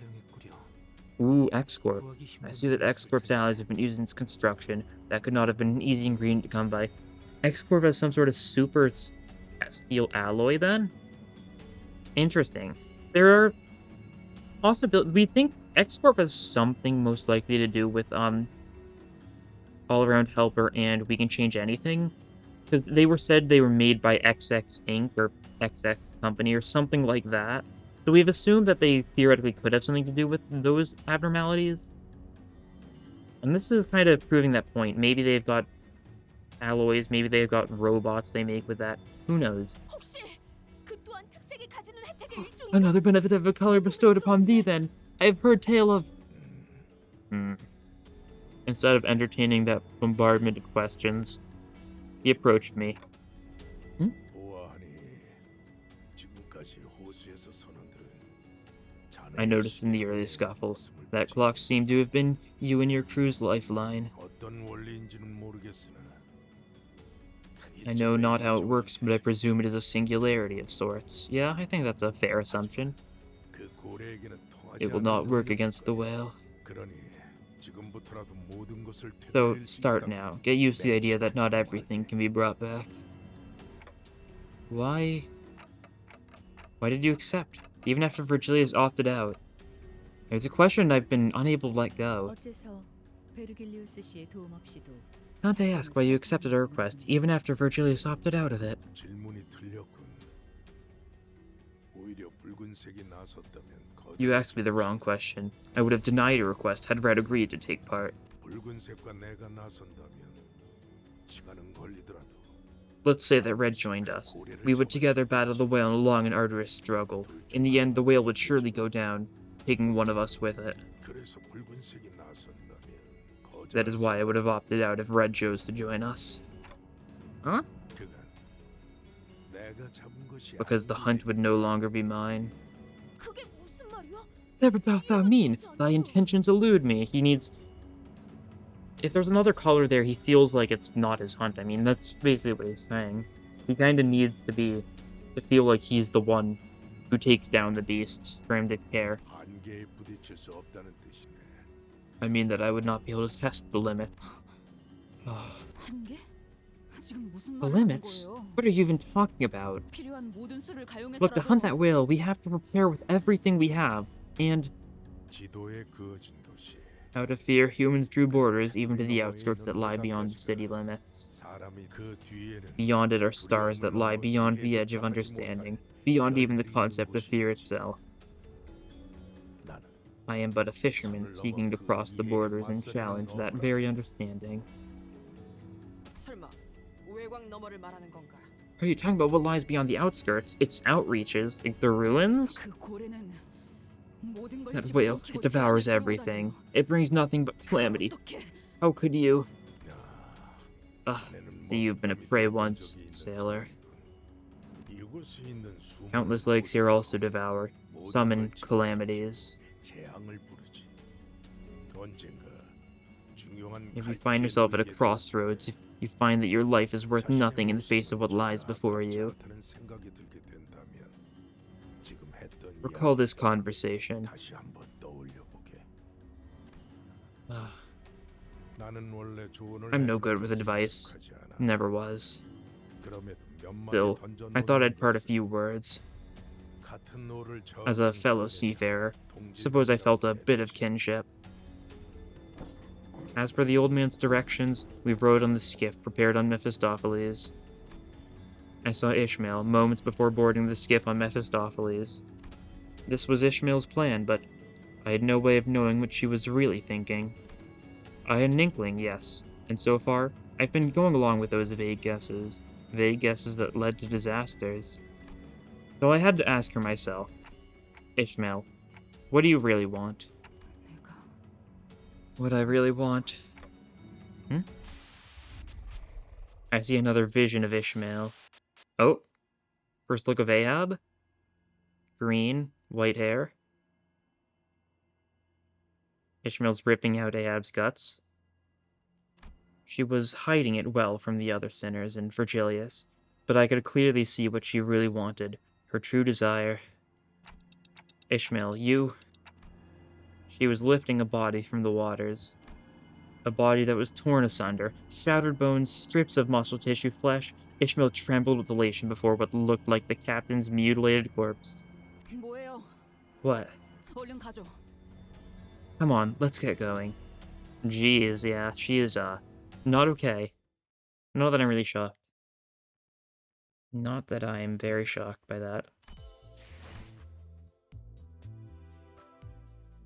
Ooh, X-Corp. I see that X-Corp's allies have been used in its construction. That could not have been an easy ingredient to come by. X-Corp has some sort of super steel alloy, then? Interesting. There are possibilities. We think X-Corp has something most likely to do with, all-around helper and we can change anything. Because they said they were made by XX Inc. or XX Company or something like that. So we've assumed that they theoretically could have something to do with those abnormalities. And this is kind of proving that point. Maybe they've got alloys, maybe they've got robots they make with that. Who knows? 혹시 그 또한 특색이 가지는 혜택의 일종인가? Another benefit of a color bestowed upon thee, then. I have heard tale of... Instead of entertaining that bombardment of questions, he approached me. 보아하니 지금까지 호수에서 선원들은 I noticed in the early scuffle that clock seemed to have been you and your crew's lifeline. 어떤 원리인지는 모르겠으나 I know not how it works, but I presume it is a singularity of sorts. Yeah, I think that's a fair assumption. 그 고래에게는 통하지 It will 않는 not work 능력일 against the 거야. whale. 그러니 지금부터라도 모든 것을 So, 되돌릴 수 start 있다고 now. Get used to the idea that not everything can be brought back. Why did you accept? Even after Virgilius opted out? There's a question I've been unable to let go. 어째서 베르길리우스 씨의 도움 없이도 Can't I ask why you accepted our request, even after Virgilius opted out of it? 질문이 틀렸군. 오히려 붉은색이 나섰다면 You asked me the wrong question. I would have denied your request had Red agreed to take part. 붉은색과 내가 나선다면 시간은 걸리더라도 Let's say that Red joined us. We would together battle the whale in a long and arduous struggle. In the end, the whale would surely go down, taking one of us with it. 그래서 붉은색이 나선다면 That is why I would have opted out if Red chose to join us. Huh? 그건 내가 잡은 것이 Because the hunt would no longer be mine. 그게 무슨 말이야? What doth thou mean? Thy intentions elude me. He needs... If there's another color there, he feels like it's not his hunt. I mean, that's basically what he's saying. He kind of needs to feel like he's the one who takes down the beasts for him to care. 한계에 부딪힐 수 없다는 뜻이네. I mean that I would not be able to test the limits. 한계? 지금 무슨 The 말을 하는 limits? 거예요? What are you even talking about? 필요한 모든 수를 Look, to hunt that whale, we have to prepare with everything we have. And, 지도에 그어진 도시. out of fear, humans drew borders even to the outskirts that lie beyond the city limits. 사람이 그 뒤에는 Beyond it are stars that lie beyond the edge of understanding, beyond even the concept of fear itself. 나는 I am but a fisherman seeking to cross the borders and challenge that very understanding. 설마 외곽 너머를 말하는 건가? Are you talking about what lies beyond the outskirts? Its outreaches, like the ruins? 그 고래는 모든 걸 That whale, it devours everything. It brings nothing but calamity. 어떻게? How could you? 야, Ugh, see, you've been a prey once, sailor. 이곳에 있는 수많은 Countless lakes here also devour, 모든 summon 걸 calamities. 재앙을 부르지. 언젠가 중요한 If you 갈피에 find yourself at a 놓이게 crossroads, 되었을 if you find that your life is worth 때 nothing in the 자신의 face of what lies 모습조차 before 아깝지 you, 않다는 생각이 들게 된다면 지금 했던 recall this 이야기를 conversation. 다시 한번 떠올려 보게. Ugh, 나는 원래 조언을 I'm no 해주는 good with 것에 advice. 익숙하지 않아. never was. 그럼에도 몇 마디 Still, 던져 I thought I'd 놓는 part a 것은 few words. 같은 노를 As a 저어가는 fellow 사람에게 seafarer, suppose I felt a bit of kinship. As per the old man's directions, we rowed on the skiff prepared on Mephistopheles. I saw Ishmael moments before boarding the skiff on Mephistopheles. This was Ishmael's plan, but I had no way of knowing what she was really thinking. I had an inkling, yes, and so far, I've been going along with those vague guesses that led to disasters. So I had to ask her myself, Ishmael, what do you really want? 내가 What I really want? I see another vision of Ishmael. Oh, first look of Ahab? Green, white hair. Ishmael's ripping out Ahab's guts. She was hiding it well from the other sinners and Virgilius, but I could clearly see what she really wanted, her true desire. Ishmael, you... She was lifting a body from the waters. A body that was torn asunder, shattered bones, strips of muscle tissue, flesh. Ishmael trembled with elation before what looked like the captain's mutilated corpse. 뭐예요? What? 얼른 가죠. Come on, let's get going. Jeez, yeah, she is, not okay. Not that I'm really shocked. Not that I am very shocked by that.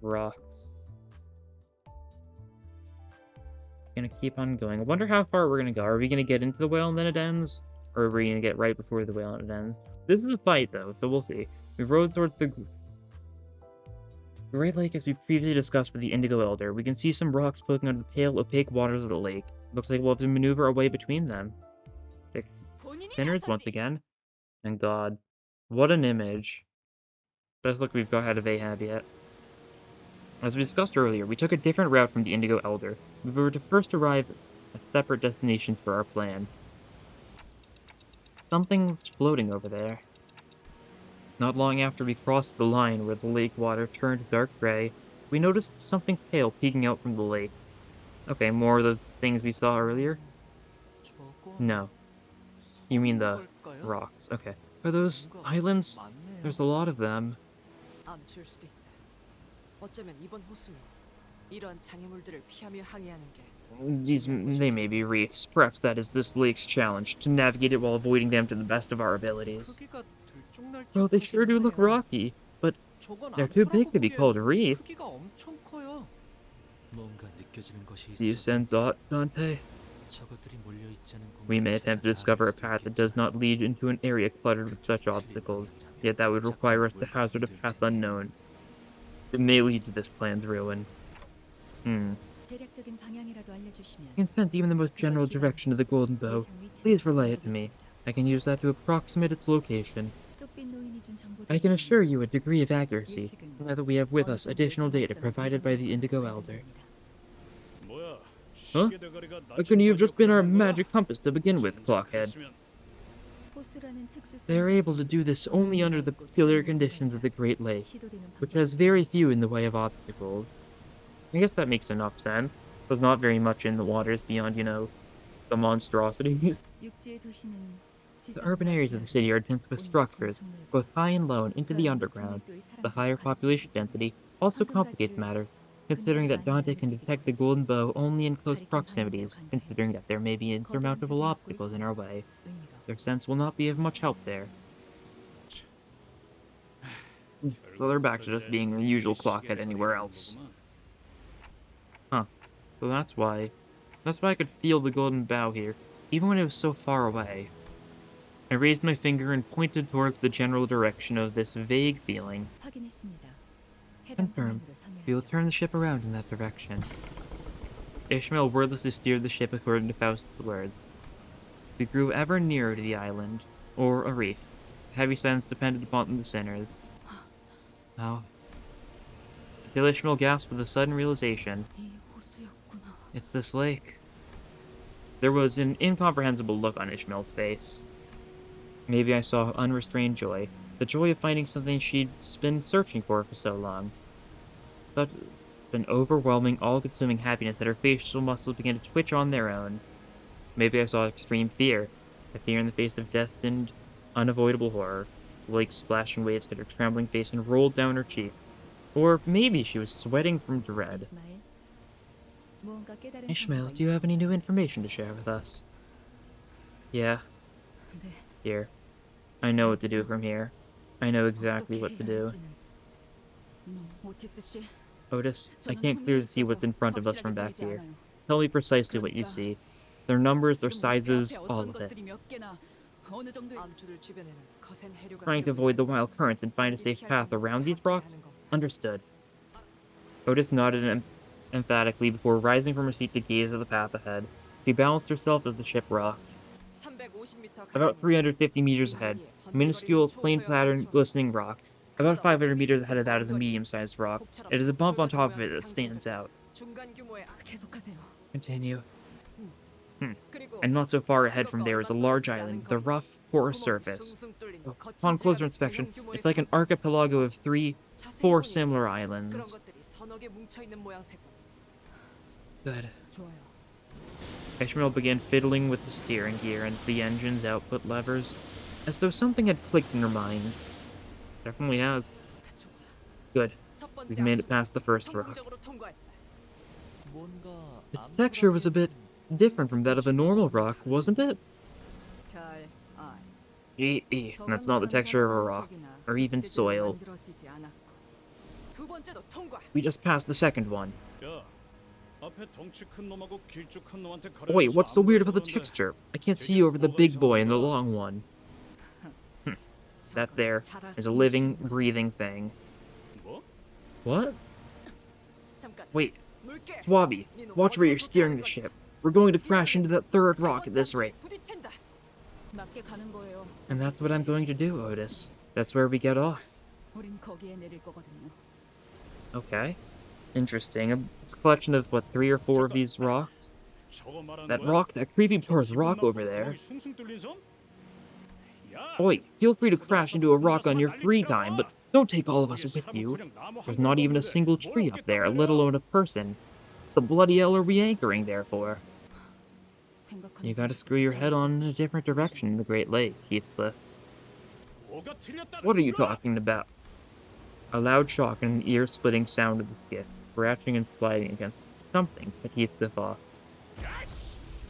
Rocks. Gonna keep on going. I wonder how far we're gonna go. Are we gonna get into the whale and then it ends? Or are we gonna get right before the whale and it ends? This is a fight, though, so we'll see. We rode towards the Great Lake as we previously discussed with the Indigo Elder. We can see some rocks poking out of the pale, opaque waters of the lake. Looks like we'll have to maneuver our way between them. 6 본인이 sinners 나서지. once again. And God, what an image. Best look we've got out of Ahab yet. As we discussed earlier, we took a different route from the Indigo Elder. We were to first arrive at separate destinations for our plan. Something's floating over there. Not long after we crossed the line where the lake water turned dark gray, we noticed something pale peeking out from the lake. Okay, more of the things we saw earlier? 저거 No. You mean the 걸까요? rocks. Okay. Are those islands? 맞네요. There's a lot of them. 암초일 수도 있다. 어쩌면 이번 호수는 이러한 장애물들을 피하며 항해하는 게 They may be reefs. Perhaps that is this lake's challenge, to navigate it while avoiding them to the best of our abilities. 크기가 들쭉날 Well, they sure do look 정도긴 하네요. rocky, but 저건 they're too big 암초라고 to be 보기엔 called reefs. 크기가 엄청 커요. 뭔가 느껴지는 것이 Do you 있어. sense aught, Dante? 저것들이 몰려 있자는 We may 공간을 attempt to 찾아 discover a 나아갈 수도 path that does 있겠지만 not lead into an area cluttered with such 어차피 틀린 obstacles, 방향이라면 yet that would require us to 작전을 hazard a 힘들 path 테니. unknown. It may lead to this plan's ruin. 대략적인 방향이라도 알려주시면 I can sense even the most general direction of the Golden Bow. Please relay it to me. I can use that to approximate its location. 쪽빈 노인이 준 정보도 I can 있으니 assure you a degree of accuracy, 예측은 now that we have with 어느 us 정도의 additional data 정확성을 provided by the 보장할 Indigo 거라고 Elder. 판단됩니다. 뭐야? Huh? How couldn't you have just been our magic compass to begin with, Clockhead? 호수라는 특수성이 They are able to do this only under the peculiar conditions of the Great Lake, which has very few in the way of obstacles. I guess that makes enough sense. There's not very much in the waters beyond, the monstrosities. 육지의 도시는 The urban areas of the city are dense with structures, both high and low and into the underground. The higher population density also complicates matters, considering that Dante can detect the Golden Bow only in close proximities, considering that there may be insurmountable obstacles in our way. Their sense will not be of much help there. So they're back to just being the usual Clockhead anywhere else. Huh. So that's why I could feel the Golden Bow here, even when it was so far away. I raised my finger and pointed towards the general direction of this vague feeling. 확인했습니다. 해당 Confirmed. 방향으로 We will 선회하죠. turn the ship around in that direction. Ishmael wordlessly steered the ship according to Faust's words. We grew ever nearer to the island, or a reef. Heavy silence depended upon the sinners. Now, until Ishmael gasped with a sudden realization. 이 호수였구나. It's this lake. There was an incomprehensible look on Ishmael's face. Maybe I saw unrestrained joy, the joy of finding something she'd been searching for so long. Such an overwhelming, all-consuming happiness that her facial muscles began to twitch on their own. Maybe I saw extreme fear, a fear in the face of destined, unavoidable horror. The lake's splashing waves hit her trembling face and rolled down her cheek. Or maybe she was sweating from dread. 이스마엘, 무언가 깨달은 Ishmael, 정보가 do you have any 있나요? new information to share with us? Yeah. 네. Here. I know what to do from here. I know exactly what to do. 오티스 씨, Otis, I 저는 can't clearly see what's in front of us from back here. Tell me precisely what you see. Their numbers, their sizes, all of it. 암초들 주변에는 거센 해류가 Trying to 흐르고 avoid the 있어. wild currents and find a safe path around these 함께 rocks? 하는 거. Understood. Otis nodded emphatically before rising from her seat to gaze at the path ahead. She balanced herself as the ship rocked. 350m About 350 meters ahead, a minuscule, plain-patterned, glistening rock. About 500 meters ahead of that is a medium-sized rock. It is a bump on top of it that stands out. 중간 규모의 계속하세요. Continue. 그리고 And not so far ahead from there is a large island with a rough, porous surface. Upon closer inspection, it's like an archipelago of 4 similar islands. 그런 것들이 서너 개 뭉쳐 있는 모양새고. Good. 좋아요. Ishmael began fiddling with the steering gear and the engine's output levers, as though something had clicked in her mind. Definitely has. 좋아. Good. 첫 번째 We've made it 암초를 past the first rock. 성공적으로 통과했다. Its texture was a bit different from that of a normal rock, wasn't it? 잘 알. That's not the texture of a rock, or even soil. 만들어지지 않았고. 두 번째도 통과. We just passed the second one. 야, 앞에 덩치 큰 놈하고 길쭉한 놈한테 Wait, what's so weird about the texture? I can't see over the big boy and the long one. That there is a living, breathing thing. 뭐? What? 잠깐. Wait, 물개. Swabby, watch where you're steering the ship. We're going to crash into that third rock at this rate. 부딪힌다. 맞게 가는 거예요. And that's what I'm going to do, Otis. That's where we get off. 우린 거기에 내릴 거거든요. Okay. Interesting. A collection of, what, 3 or 4 of these rocks? 저거 말하는 That 거야? rock, that creepy 저 porous 기분 rock 나쁘고 over there. 구멍이 숭숭 뚫린 섬? 야, Oi, feel free to crash into a rock on your free time, but don't take all of us with you. There's not even a single tree up there, let alone a person. What the bloody hell are we anchoring there for? You gotta screw your head on in a different direction in the Great Lake, Heathcliff. 뭐가 틀렸다는 What are you 거야? talking about? A loud shock and an ear-splitting sound of the skiff, scratching and sliding against something that Heathcliff off.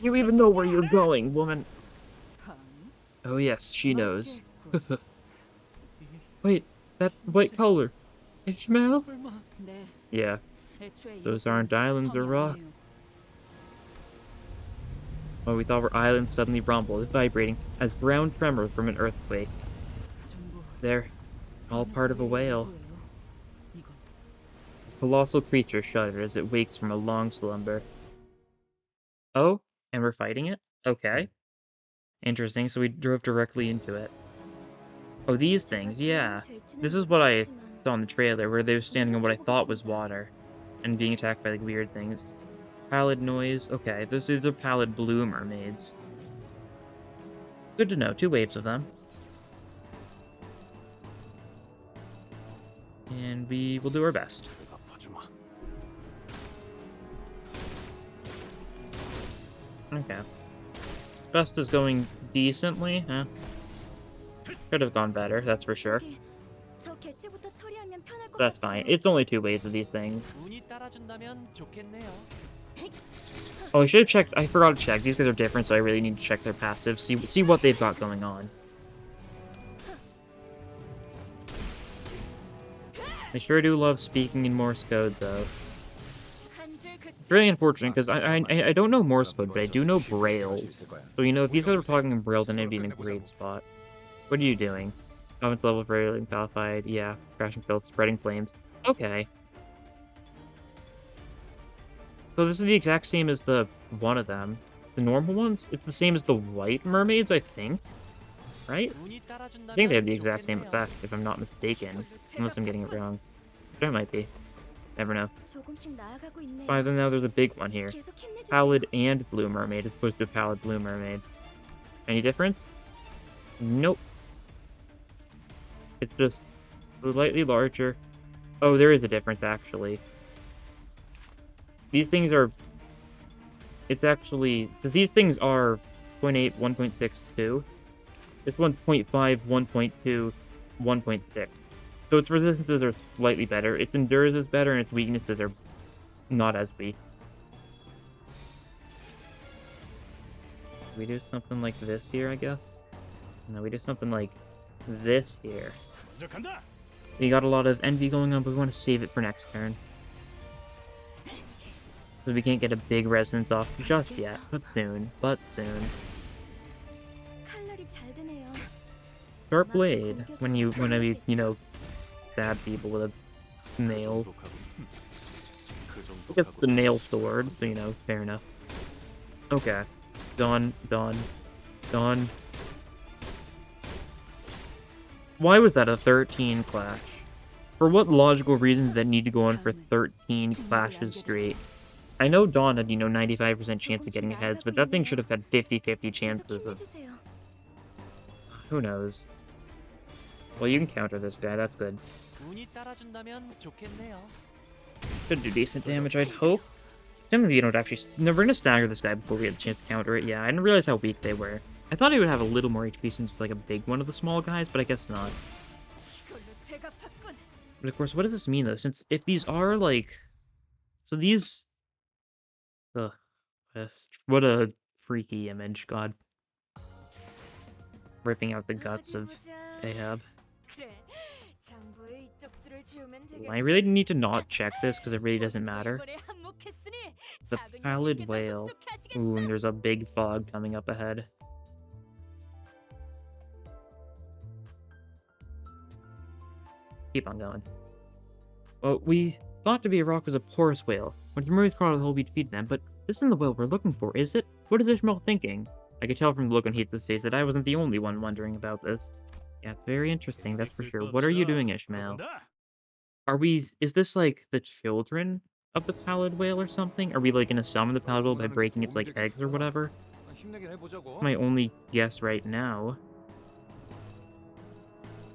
You even know where you're going, woman! Oh yes, she knows. Wait, that white color. Ishmael? 네. Yeah, 애초에 those 이것들은 aren't islands or 섬이 rocks. 아니에요. What we thought were islands suddenly rumbled, vibrating as ground tremors from an earthquake. 전부 They're all part of a whale. 이건 A colossal creature shudders as it wakes from a long slumber. Oh, and we're fighting it? Okay. Interesting, so we drove directly into it. Oh, these things, yeah. This is what I saw in the trailer, where they were standing on what I thought was water, and being attacked by like weird things. Pallid noise, okay, these are pallid blue mermaids. Good to know, 2 waves of them. And we will do our best. Okay. Best is going decently, huh? Could have gone better, that's for sure. That's fine. It's only 2 waves of these things. 운이 따라준다면 좋겠네요. Oh, I should have checked. I forgot to check. These guys are different, so I really need to check their passive. See what they've got going on. I sure do love speaking in Morse code, though. It's really unfortunate because I don't know Morse code, but I do know Braille. So you know, if these guys were talking in Braille, then I'd be in a great spot. What are you doing? Offense level for railing qualified. Yeah, crashing field, spreading flames. Okay. So this is the exact same as the one of them. The normal ones? It's the same as the white mermaids, I think. Right? I think they have the exact same effect, if I'm not mistaken. Unless I'm getting it wrong. But I might be. Never know. Fine, then now there's a big one here. Pallid and blue mermaid as opposed to a pallid blue mermaid. Any difference? Nope. It's just slightly larger. Oh, there is a difference, actually. These things are... It's actually... Because these things are 0.8, 1.62. This one's 0.5, 1.2, 1.6. So its resistances are slightly better. Its endurance is better, and its weaknesses are not as weak. We do something like this here, I guess? No, we do something like this here. We got a lot of envy going on, but we want to save it for next turn. So we can't get a big resonance off just yet, but soon, Sharp blade, whenever you know, stab people with a nail. I guess the nail sword, so you know, fair enough. Okay. Done. Why was that a 13 clash? For what logical reasons that need to go on for 13 clashes straight? I know Dawn had, 95% chance of getting heads, but that thing should have had 50-50 chances of... Who knows? Well, you can counter this guy, that's good. Should do decent damage, I'd hope. Assuming you don't actually... No, we're gonna stagger this guy before we get the chance to counter it. Yeah, I didn't realize how weak they were. I thought he would have a little more HP since it's like a big one of the small guys, but I guess not. But of course, what does this mean though? Since if these are like... So these... Ugh. What a freaky image, god. Ripping out the guts of Ahab. I really need to not check this because it really doesn't matter. The pallid whale. Ooh, and there's a big fog coming up ahead. Keep on going. Well, we thought to be a rock was a porous whale. When the mermaids crawled out of the hole, we defeated them, but this isn't the whale we're looking for, is it? What is Ishmael thinking? I could tell from the look on Heath's face that I wasn't the only one wondering about this. Yeah, it's very interesting, that's for sure. What are you doing, Ishmael? Is this like the children of the pallid whale or something? Are we like gonna summon the pallid whale by breaking its like eggs or whatever? My only guess right now.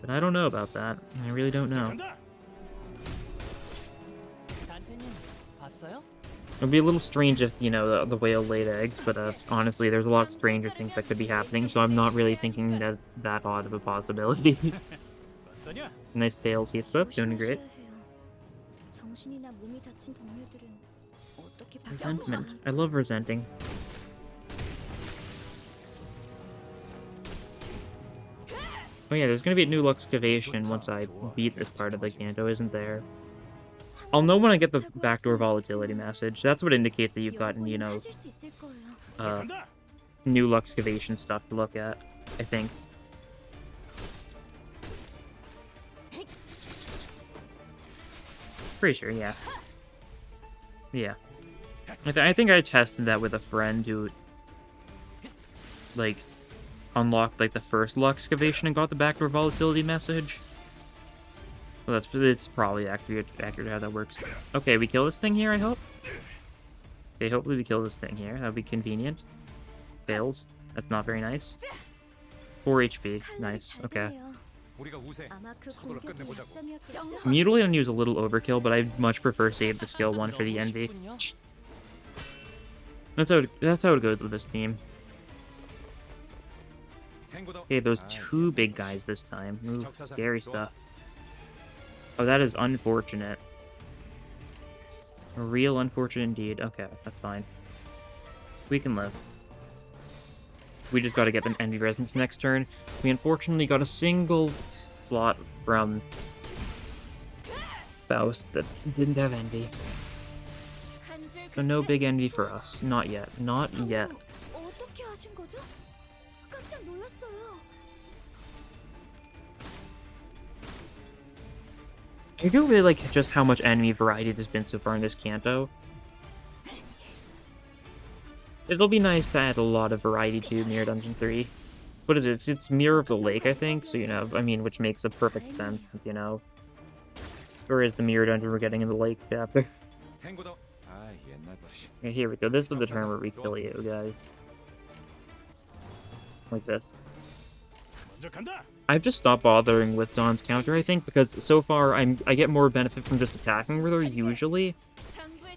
But I don't know about that. I really don't know. It'd be a little strange if, the whale laid eggs, but honestly, there's a lot stranger things that could be happening, so I'm not really thinking that's that odd of a possibility. Nice tails, he's doing great. Resentment. I love resenting. Oh yeah, there's gonna be a new excavation once I beat this part of the Canto, isn't there? I'll know when I get the backdoor volatility message. That's what indicates that you've gotten, new Luxcavation stuff to look at, I think. Pretty sure, yeah. Yeah. I think I tested that with a friend who, like, unlocked, like, the first Luxcavation and got the backdoor volatility message. Well, it's probably accurate how that works. Okay, we kill this thing here, I hope? Okay, hopefully we kill this thing here. That would be convenient. Fails. That's not very nice. 4 HP. Nice. Okay. 우리가 우세. 서둘러 끝내보자고. Mutilate on you is a little overkill, but I'd much prefer save the skill one for the envy. That's how it goes with this team. Okay, those two big guys this time. Ooh, scary stuff. Oh, that is unfortunate. Real unfortunate indeed. Okay, that's fine. We can live. We just gotta get them envy resonance next turn. We unfortunately got a single slot from Faust that didn't have envy. So no big envy for us. Not yet. Not yet. 어떻게 하신 거죠? 깜짝 놀랐어요. I do really like just how much enemy variety there's been so far in this Canto. It'll be nice to add a lot of variety to Mirror Dungeon 3. What is it? It's Mirror of the Lake, I think, so, you know, I mean, which makes a perfect sense, you know. Or is the Mirror Dungeon we're getting in the Lake chapter? Okay, here we go. This is the turn where we kill you, guys. Like this. 먼저 간다. I've just stopped bothering with Dawn's counter, I think, because so far I get more benefit from just attacking with her, usually,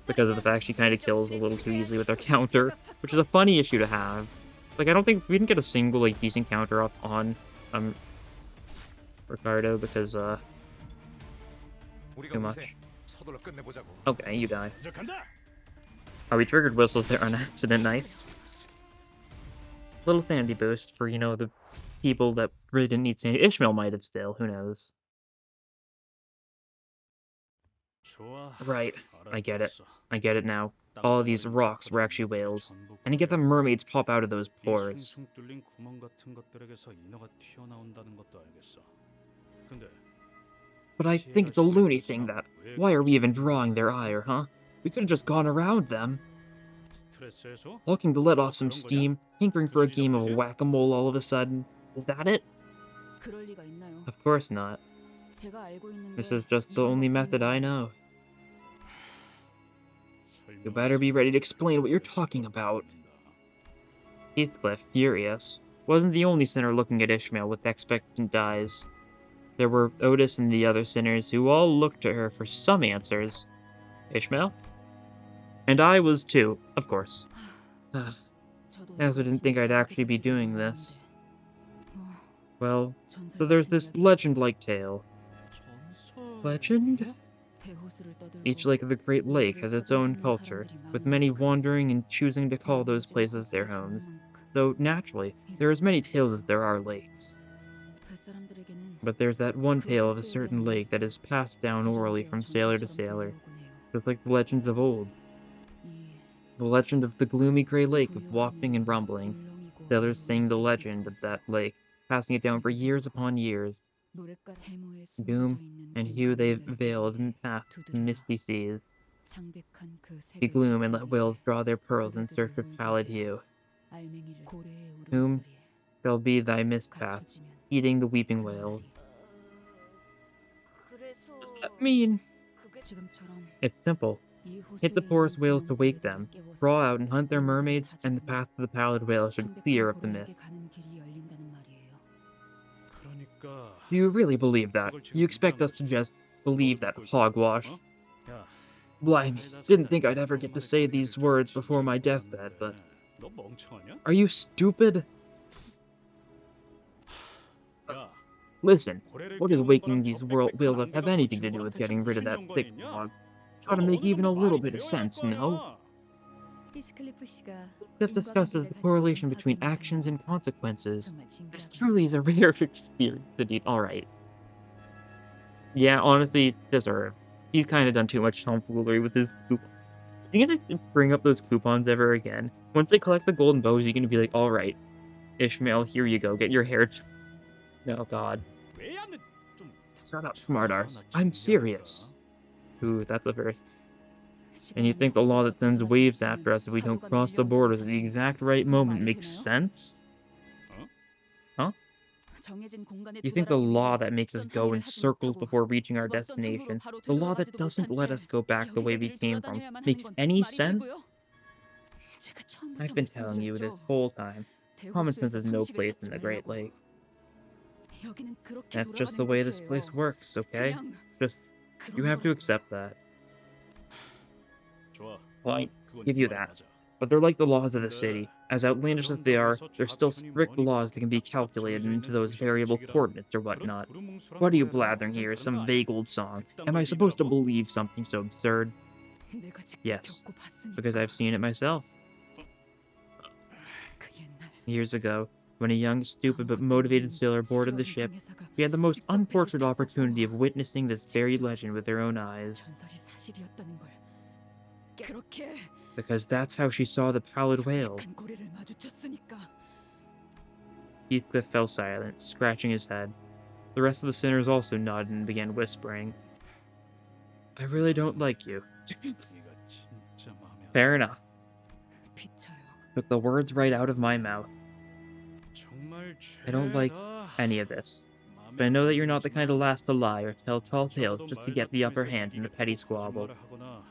because of the fact she kind of kills a little too easily with her counter, which is a funny issue to have. Like, I don't think we didn't get a single, like, decent counter up on, Ricardo, because, too much. Okay, you die. 먼저 간다. Oh, we triggered whistles there on accident, nice. Little sanity boost for, you know, the people that really didn't need sanity. Ishmael might have still, who knows. 좋아. Right, I get it. I get it now. All of these rocks were actually whales. And you get the mermaids pop out of those pores. 숭숭 뚫린 구멍 같은 것들에게서 인어가 튀어나온다는 것도 알겠어. 근데 But I think it's a loony thing that... Why are we even drawing their ire, huh? We could have just gone around them. 스트레스 해소? Looking to let off some steam, hankering for a game of whack-a-mole all of a sudden. Is that it? 그럴 리가 있나요? Of course not. 제가 알고 있는 This 게 is just the only method I know. You better be ready to explain what you're talking about. Heathcliff, furious, wasn't the only sinner looking at Ishmael with expectant eyes. There were Otis and the other sinners who all looked to her for some answers. Ishmael? And I was too, of course. I also didn't think I'd actually be doing this. Well, so there's this legend-like tale. Legend? Each lake of the Great Lake has its own culture, with many wandering and choosing to call those places their homes. So, naturally, there are as many tales as there are lakes. But there's that one tale of a certain lake that is passed down orally from sailor to sailor, just like the legends of old. The legend of the gloomy Grey Lake of wafting and rumbling. Sailors sing the legend of that lake, passing it down for years upon years. Doom and hue they've veiled and passed to misty seas. The gloom and let whales draw their pearls in search of pallid hue. Whom shall be thy mist path, eating the weeping whales. I mean, it's simple. Hit the forest whales to wake them, crawl out and hunt their mermaids, and the path to the pallid whale should clear of the mist. 그러니까 Do you really believe that? You expect us to just believe that hogwash? 야, Blimey, didn't think I'd ever get to say these words before my deathbed, but... 너 멍청하냐? Are you stupid? 야, Listen, what does waking these whales up have anything to do with getting rid of that thick fog? Gotta make even a little bit of sense, no? That discusses the correlation between actions and consequences. This truly is a rare experience indeed. Alright. Yeah, honestly, deserved. He's kind of done too much tomfoolery with his poop. You gonna bring up those coupons ever again? Once they collect the golden bows, you're gonna be like, all right, Ishmael, here you go. Get your hair. No, God. 왜 안? 좀 Shut up, 참아라. smartass. 나 I'm 진지하니까. serious. Ooh, that's the first. And you 시간 think the 안에 law that sends 벗어나지 waves 못하면 after us if we don't 파도가 cross the 밀려온다는 borders at the 사실. exact right 이거 moment 말이 makes 되나요? sense? Huh? 정해진 공간에 You think the 도달하기 law 위해 that makes us 직선 go 항해를 in 하지 circles 못하고 before reaching our 해봤던 항로로 destination, 바로 the law that 되돌아가지도 doesn't 못한 let 채 us go back the way we 여기저기를 came from, 돌아다녀야만 하는 makes 건 any 말이 sense? 되고요? 제가 처음부터 I've been telling you this 말씀드렸죠. whole time. Common sense 대호수에서 has no 상식을 place 찾지 in the Great 말라고. Lake. 여기는 그렇게 That's just 돌아가는 the way this 곳이에요. place works, okay? 그냥 Just, you 그런 have to 거라고요. accept that. 좋아. Fine, 그건 give 네 you 말이 that. 맞아. But they're like the laws of the 근데 city. As outlandish as they 그런다고 are, 해서 they're still 좌편이 strict 뭐니 laws that can be 그렇게 딱딱 calculated 정해져 into 있는 those variable 의식의식이라 coordinates or 그런 whatnot. 두루뭉술한 What are you 거래랑 blathering 완전 here? 다른 거 Some 아니야? vague old song. 그딴 Am 걸 I supposed to 믿으라고? believe something so absurd? 내가 직접 Yes, 겪고 봤으니까. because I've seen it myself. 그 옛날 Years ago, when a young, stupid but motivated sailor boarded the ship, 항해사가 she had the most 직접 배를 unfortunate 탔었고 opportunity of witnessing this very 직접 legend with her own eyes. 전설이 사실이었다는 걸 그렇게 Because that's how she saw the pallid whale. 정직한 고래를 마주쳤으니까. Heathcliff fell silent, scratching his head. The rest of the sinners also nodded and began whispering. I really don't like you. 네가 진짜 마음에 안 Fair enough. 비쳐요. Took the words right out of my mouth. 정말 I don't like 죄다. any of this. 마음에 But I know 안 that you're not the kind of 들지만 lass to lie or tell tall tales 적어도 just to 말 get the upper 다툼에서 hand in a 이기겠다고 petty squabble. 거짓말을 하거나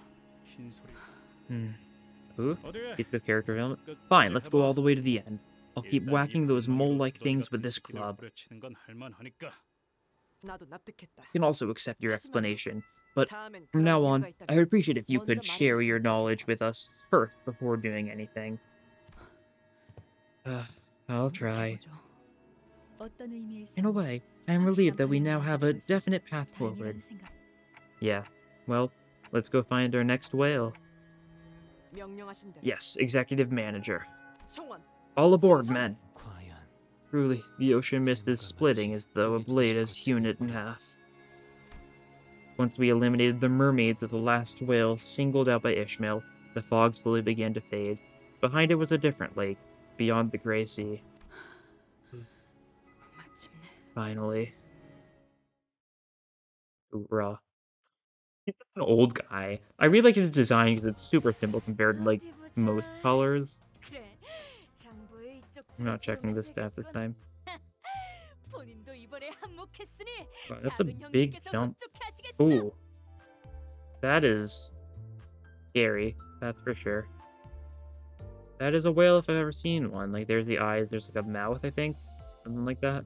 흰소리. Ooh, 어디? keep the character element. 끝까지 Fine, let's go 해봐. all the way to the end. I'll keep 일단 이 whacking those 골망이로 mole-like 두더지 things 같은 with this 새끼들 club. 후려치는 건 할만하니까. 나도 납득했다. I can also accept your 하지만 explanation, but 다음엔 from 그런 now 이유가 on, 있다면 I would appreciate if you 먼저 could share your 말해줬으면 knowledge 좋겠다. with us first before doing anything. I'll try. 노력해보죠. 어떤 의미에서 In a way, I am relieved that we now have a definite path forward. 다행이라는 생각. Yeah, well, let's go find our next whale. 명령하신 대로 Yes, executive manager. 청원. All aboard, men! 과연 Truly, the ocean mist is splitting as though a blade has hewn it in half. Once we eliminated the mermaids of the last whale singled out by Ishmael, the fog slowly began to fade. Behind it was a different lake, beyond the gray sea. 마침내 Finally. Hoorah. He's just an old guy. I really like his design because it's super simple compared to, like, most colors. I'm not checking this stat this time. 본인도 이번에 한몫했으니 Wow, that's a 작은 big 형님께서 jump. 흡족하시겠어. Ooh. That is scary, that's for sure. That is a whale if I've ever seen one. Like, there's the eyes, there's like a mouth, I think. Something like that.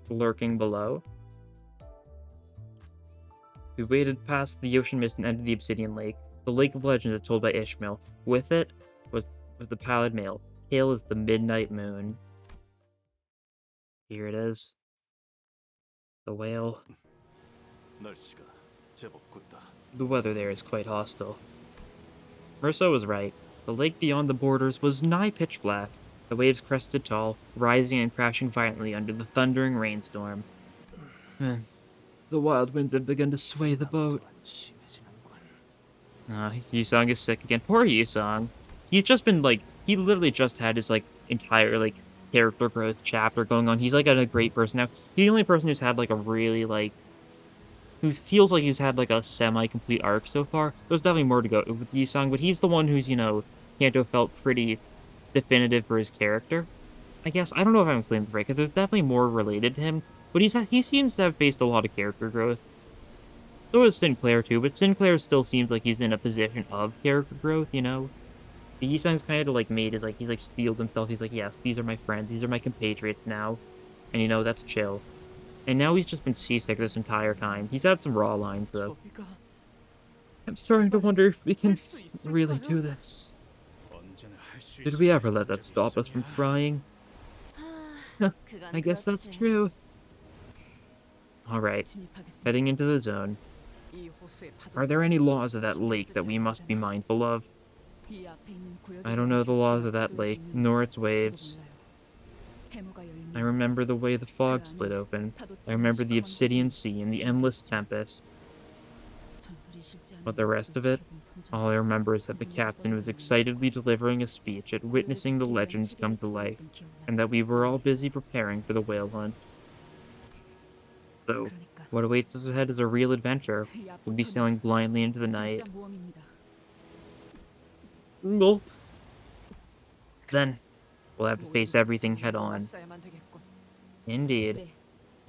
Lurking below. We waded past the ocean mist and entered the obsidian lake. The lake of legends as told by Ishmael. With it was the pallid male, pale as the midnight moon. Here it is. The whale. 날씨가 제법 굿다. The weather there is quite hostile. Merceau was right. The lake beyond the borders was nigh pitch black. The waves crested tall, rising and crashing violently under the thundering rainstorm. The wild winds have begun to sway the boat. Yusong is sick again. Poor Yusong. He's just been, like, he literally just had his, like, entire, like, character growth chapter going on. He's, like, a great person now. He's the only person who's had, like, a really, like, who feels like he's had, like, a semi-complete arc so far. There's definitely more to go with Yusong, but he's the one who's, you know, Canto felt pretty definitive for his character. I guess, I don't know if I'm explaining this right, because there's definitely more related to him, but he seems to have faced a lot of character growth. So is Sinclair too, but Sinclair still seems like he's in a position of character growth, you know? Yusong's kind of like made it, like, he's like steeled himself, he's like, yes, these are my friends, these are my compatriots now, and you know, that's chill. And now he's just been seasick this entire time. He's had some raw lines, though. 저희가 I'm starting to wonder if we can 할수 있을까요? really do this. 언제나 할수 Did we 있었을 ever let 때 that stop us from 있었냐? trying? I guess that's true. Alright, 진입하겠습니다. heading into the zone. 이 호수의 파도. Are there any laws of that lake that we must be mindful of? 이 앞에 있는 구역에 I don't know the 대한 laws of 규칙과 that 구도의 lake, 종류는 nor its 저도 waves. 몰라요. 해무가 열리는 I remember the way the fog split open. I remember the obsidian sea and the endless tempest. But the rest of it, all I remember is that the captain was excitedly delivering a speech at witnessing the legends come to life, and that we were all busy preparing for the whale hunt. So, what awaits us ahead is a real adventure. We'll be sailing blindly into the night. Well, then, we'll have to face everything head on. 써야만 되겠군. Indeed.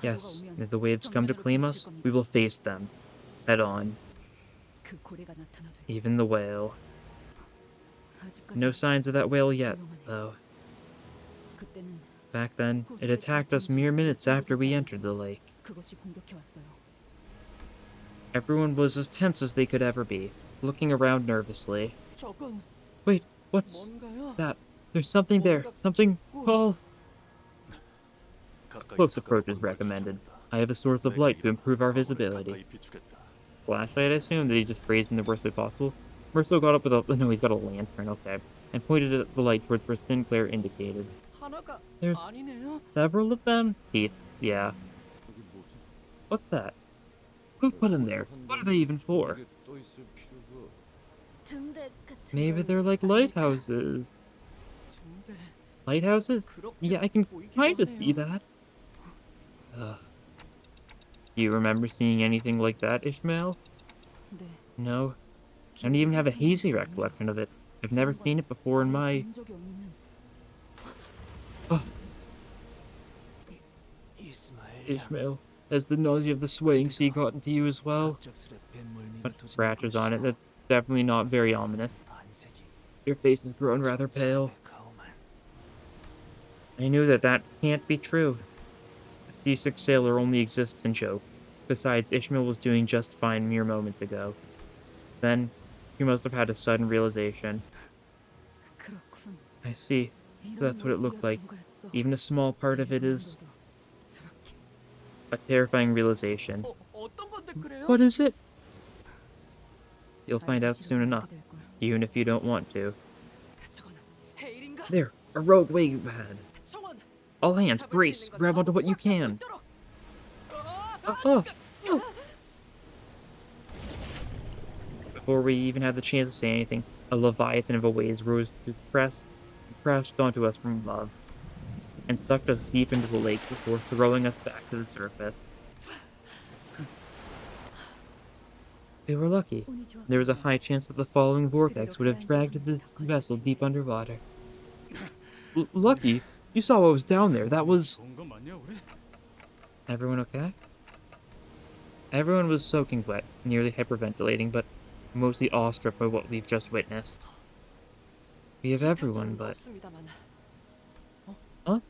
Yes, if the waves come to claim us, we will face them head on. Even the whale. No signs of that whale yet, though. Back then, it attacked us mere minutes after we entered the lake. Everyone was as tense as they could ever be, looking around nervously. 저건 Wait, what's 뭔가요? that? There's something there. Something tall. Close approach is recommended. I have a source of light to improve our visibility. Flashlight, I assume? Did he just phrase in the worst way possible? Merceau got up with a... No, he's got a lantern, okay. And pointed at the light towards where Sinclair indicated. 하나가 There's 아니네요. several of them? Teeth, yeah. 여기 뭐지? What's that? Who put them there? What are they even for? 이게 떠 있을 필요가. Maybe they're like lighthouses. 근데 Lighthouses? 그렇게 Yeah, I can 보이기도 kind of 하네요. see that. Do you remember seeing anything like that, Ishmael? No. I don't even have a hazy recollection of it. I've never seen it before in my... Oh, Ishmael, has the nausea of the swaying sea gotten to you as well? But scratches on it, that's definitely not very ominous. Your face has grown rather pale. I knew that that can't be true. A seasick sailor only exists in jokes. Besides, Ishmael was doing just fine mere moments ago. Then, he must have had a sudden realization. I see. That's what it looked like. Even a small part of it is... a terrifying realization. 어떤 건데 그래요? What is it? You'll find out soon enough, even if you don't want to. 저건 헤일인가? There, a rogue wave ahead. 정원. All hands, brace, grab onto what you can. Oh. Before we even had the chance to say anything, a leviathan of a wave rose to crest and crashed onto us from above, and sucked us deep into the lake before throwing us back to the surface. We were lucky. There was a high chance that the following vortex would have dragged this vessel deep underwater. Lucky? You saw what was down there. That was... 좋은 거 맞냐 우리? Everyone okay? Everyone was soaking wet, nearly hyperventilating, but mostly awestruck by what we've just witnessed. We have everyone, but... 없습니다만. Huh?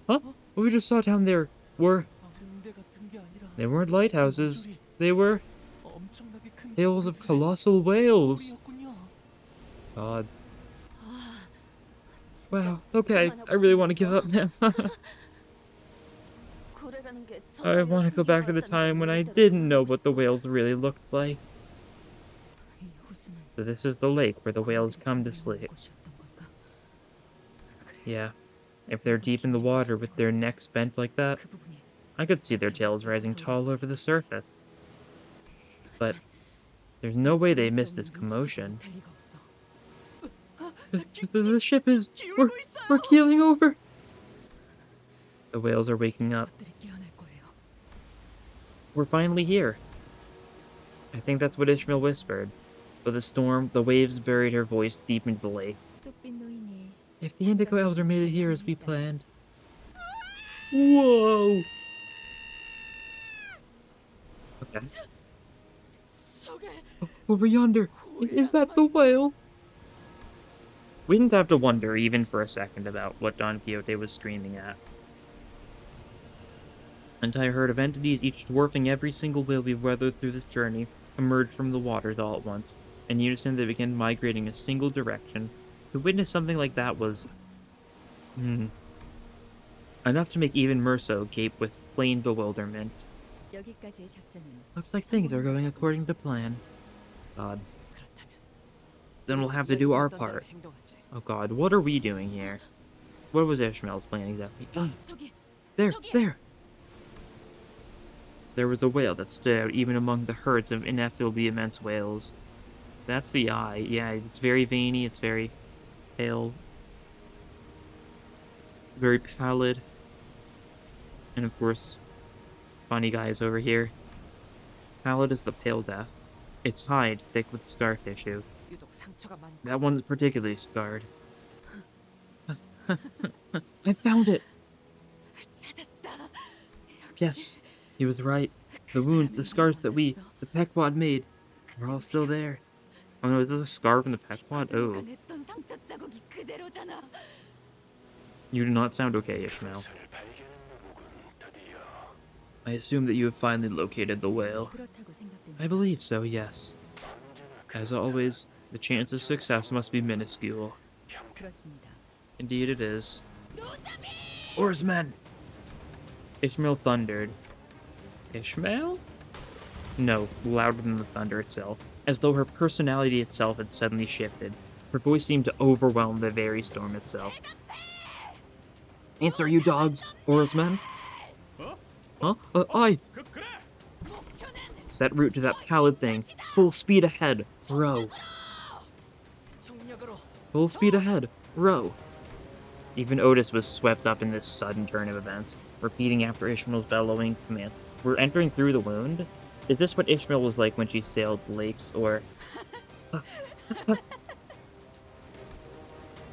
What we just saw down there were... 등대 같은 게 아니라 They weren't lighthouses. They were... 엄청나게 큰 tails of colossal whales. 꿀이었군요. God. Wow, okay, I really want to give up now. I want to go back to the time when I didn't know what the whales really looked like. So this is the lake where the whales come to sleep. Yeah, if they're deep in the water with their necks bent like that, I could see their tails rising tall over the surface. But there's no way they missed this commotion. The ship is... We're keeling over! The whales are waking up. We're finally here. I think that's what Ishmael whispered. But the storm, the waves buried her voice deep into the lake. If the Indigo Elder made it here as we planned... Whoa! Okay. Over yonder! Is that the whale? We didn't have to wonder even for a second about what Don Quixote was screaming at. An entire herd of entities, each dwarfing every single whale we've weathered through this journey, emerged from the waters all at once. In unison, they began migrating in a single direction. To witness something like that was... enough to make even Merceau gape with plain bewilderment. Looks like things are going according to plan. God. Then we'll have to do our part. Oh god, what are we doing here? What was Ishmael's plan exactly? There! There was a whale that stood out even among the herds of ineffably immense whales. That's the eye. Yeah, it's very veiny, it's very pale, very pallid. And of course, funny guys over here. Pallid is the pale death. Its hide thick with scar tissue. 유독 상처가 많고 That one's particularly scarred. I found it! 찾았다. Yes, he was right. The wounds, the scars that the Pequod made, are all still there. Oh no, is this a scar from the Pequod? Oh. 했던 상처 자국이 그대로잖아. You do not sound okay, Ishmael. I assume that you have finally located the whale. 그렇다고 생각됩니다. I believe so, yes. As always, the chance of success must be minuscule. 그렇습니다. Indeed it is. Oarsmen! Ishmael thundered. Ishmael? No, louder than the thunder itself, as though her personality itself had suddenly shifted. Her voice seemed to overwhelm the very storm itself. Answer, you dogs! Oarsmen? Huh? Aye! Set route to that pallid thing. Full speed ahead. Row. 총력으로 Full speed ahead. Row. Even Otis was swept up in this sudden turn of events, repeating after Ishmael's bellowing command. We're entering through the wound? Is this what Ishmael was like when she sailed the lakes, or...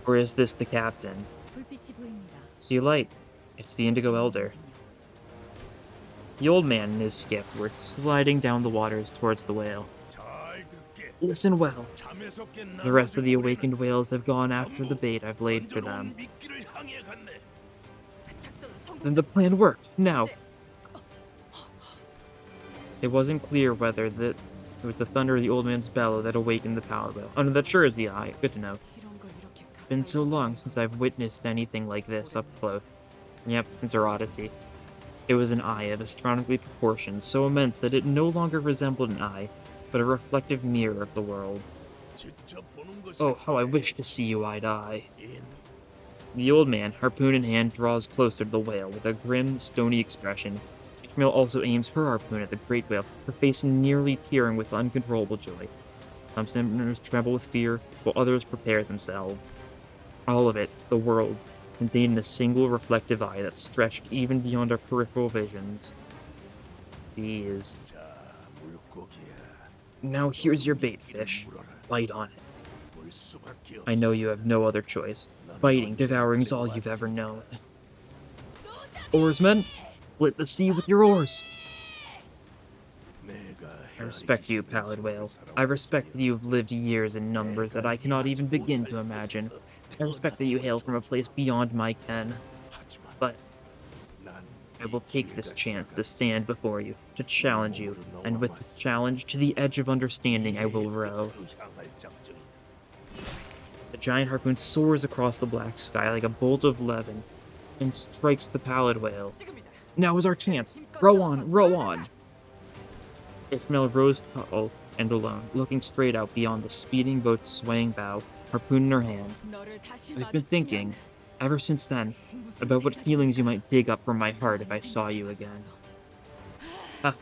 or is this the captain? 불빛이 보입니다. See light. It's the Indigo Elder. The old man and his skiff were sliding down the waters towards the whale. 잘 듣게. Listen well. 잠에서 깬 The rest of the 나머지 awakened whales have gone after the bait I've laid for them. 던져놓은 미끼를 향해 갔네. 작전 Then 성공. the plan worked. Now. It wasn't clear whether it was the thunder or the old man's bellow that awakened the pallid whale. Oh no, that sure is the eye. Good to know. 이런 걸 이렇게 It's been so 가까이서 long since I've witnessed anything like this up close. Yep, it's a oddity. It was an eye of astronomically proportions, so immense that it no longer resembled an eye, but a reflective mirror of the world. 직접 보는 것이 Oh, how I wish to see you eye to eye. 인 The old man, harpoon in hand, draws closer to the whale with a grim, stony expression. Ishmael also aims her harpoon at the great whale, her face nearly tearing with uncontrollable joy. Some sinners tremble with fear, while others prepare themselves. All of it, the world, contained in a single reflective eye that stretched even beyond our peripheral visions. These. 자, 물고기야. Now here's your bait, fish. 물어라. Bite on it. 볼 수밖에 I 없어. know you have no other choice. Biting, devouring is all you've ever known. Oarsmen, split the sea with your oars. I respect you, Pallid Whale. I respect that you have lived years in numbers that I cannot even begin to imagine. I respect that you hail from a place beyond my ken. But I will take this chance to stand before you, to challenge you, and with the challenge to the edge of understanding I will row. The giant harpoon soars across the black sky like a bolt of levin, and strikes the Pallid Whale. 지금이다. Now is our chance! Row on, row on! Ishmael rose tall and alone, looking straight out beyond the speeding boat's swaying bow, harpoon in her hand. 너를 다시 I've been 마주치면 thinking, ever since then, about what feelings you might dig up from my heart if I saw you again. Ah,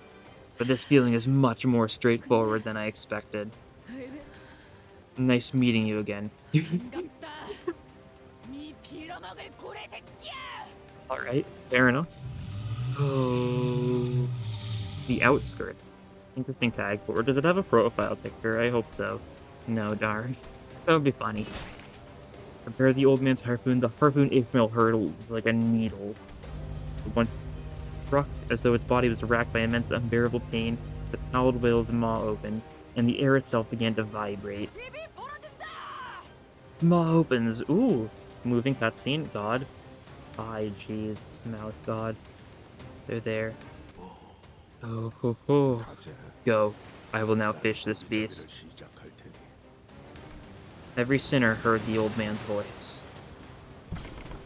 but this feeling is much more straightforward than I expected. Nice meeting you again. 반갑다. 미 빌어먹을 고래 새끼야. Alright, fair enough. Oh, the outskirts. Interesting tag, or does it have a profile picture? I hope so. No, darn. That would be funny. Compare the old man's harpoon. The harpoon Ishmael hurtled like a needle. The one struck as though its body was racked by immense unbearable pain. The Pallid Whale's maw opened, and the air itself began to vibrate. 입이 벌어진다. Maw opens. Ooh, moving cutscene. God. Ay, jeez, mouth God. They're there. Oh, ho, ho. Go. I will now fish this beast. 시작할 테니 Every sinner heard the old man's voice.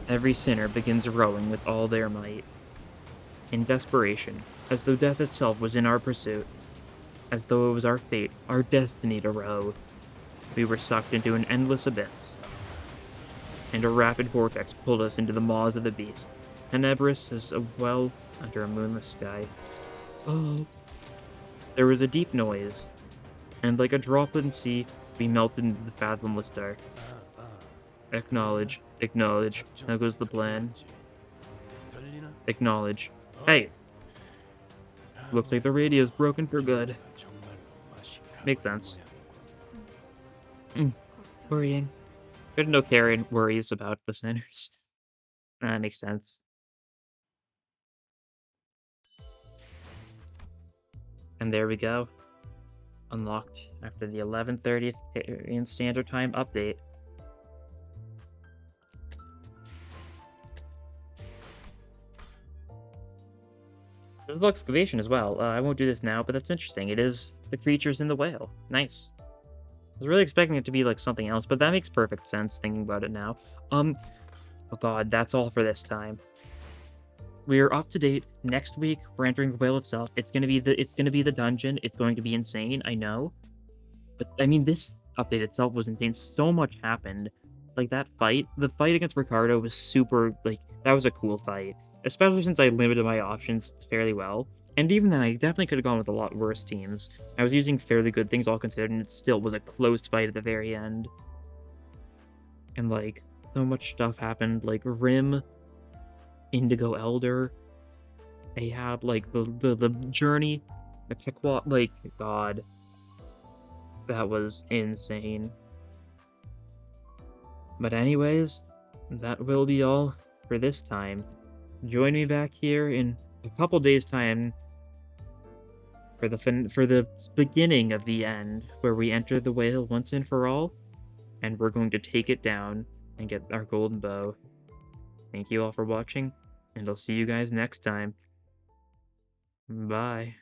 Every sinner begins rowing with all their might. In desperation, as though death itself was in our pursuit, as though it was our fate, our destiny to row, we were sucked into an endless abyss. And a rapid vortex pulled us into the maws of the beast, tenebrous as a well under a moonless sky. Oh. There was a deep noise, and like a droplet in sea, we melted into the fathomless dark. Acknowledge, acknowledge. Now goes the plan. Acknowledge. Hey! Looks like the radio's broken for good. Makes sense. Worrying. There's no carrying worries about the centers. That makes sense. And there we go. Unlocked after the 11:30th Korean Standard Time update. There's the excavation as well. I won't do this now, but that's interesting. It is the creatures in the whale. Nice. I was really expecting it to be like something else, but that makes perfect sense thinking about it now. Oh god, that's all for this time. We're up to date. Next week, we're entering the whale itself. It's gonna be the dungeon. It's going to be insane, I know. But I mean, this update itself was insane. So much happened. Like that fight, the fight against Ricardo was super, like, that was a cool fight. Especially since I limited my options fairly well. And even then, I definitely could have gone with a lot worse teams. I was using fairly good things all considered, and it still was a close fight at the very end. And, like, so much stuff happened. Like, Rim, Indigo Elder, Ahab, like, the journey, the Pequot, like, god. That was insane. But anyways, that will be all for this time. Join me back here in a couple days' time for the beginning of the end, where we enter the whale once and for all, and we're going to take it down and get our golden bow. Thank you all for watching, and I'll see you guys next time. Bye.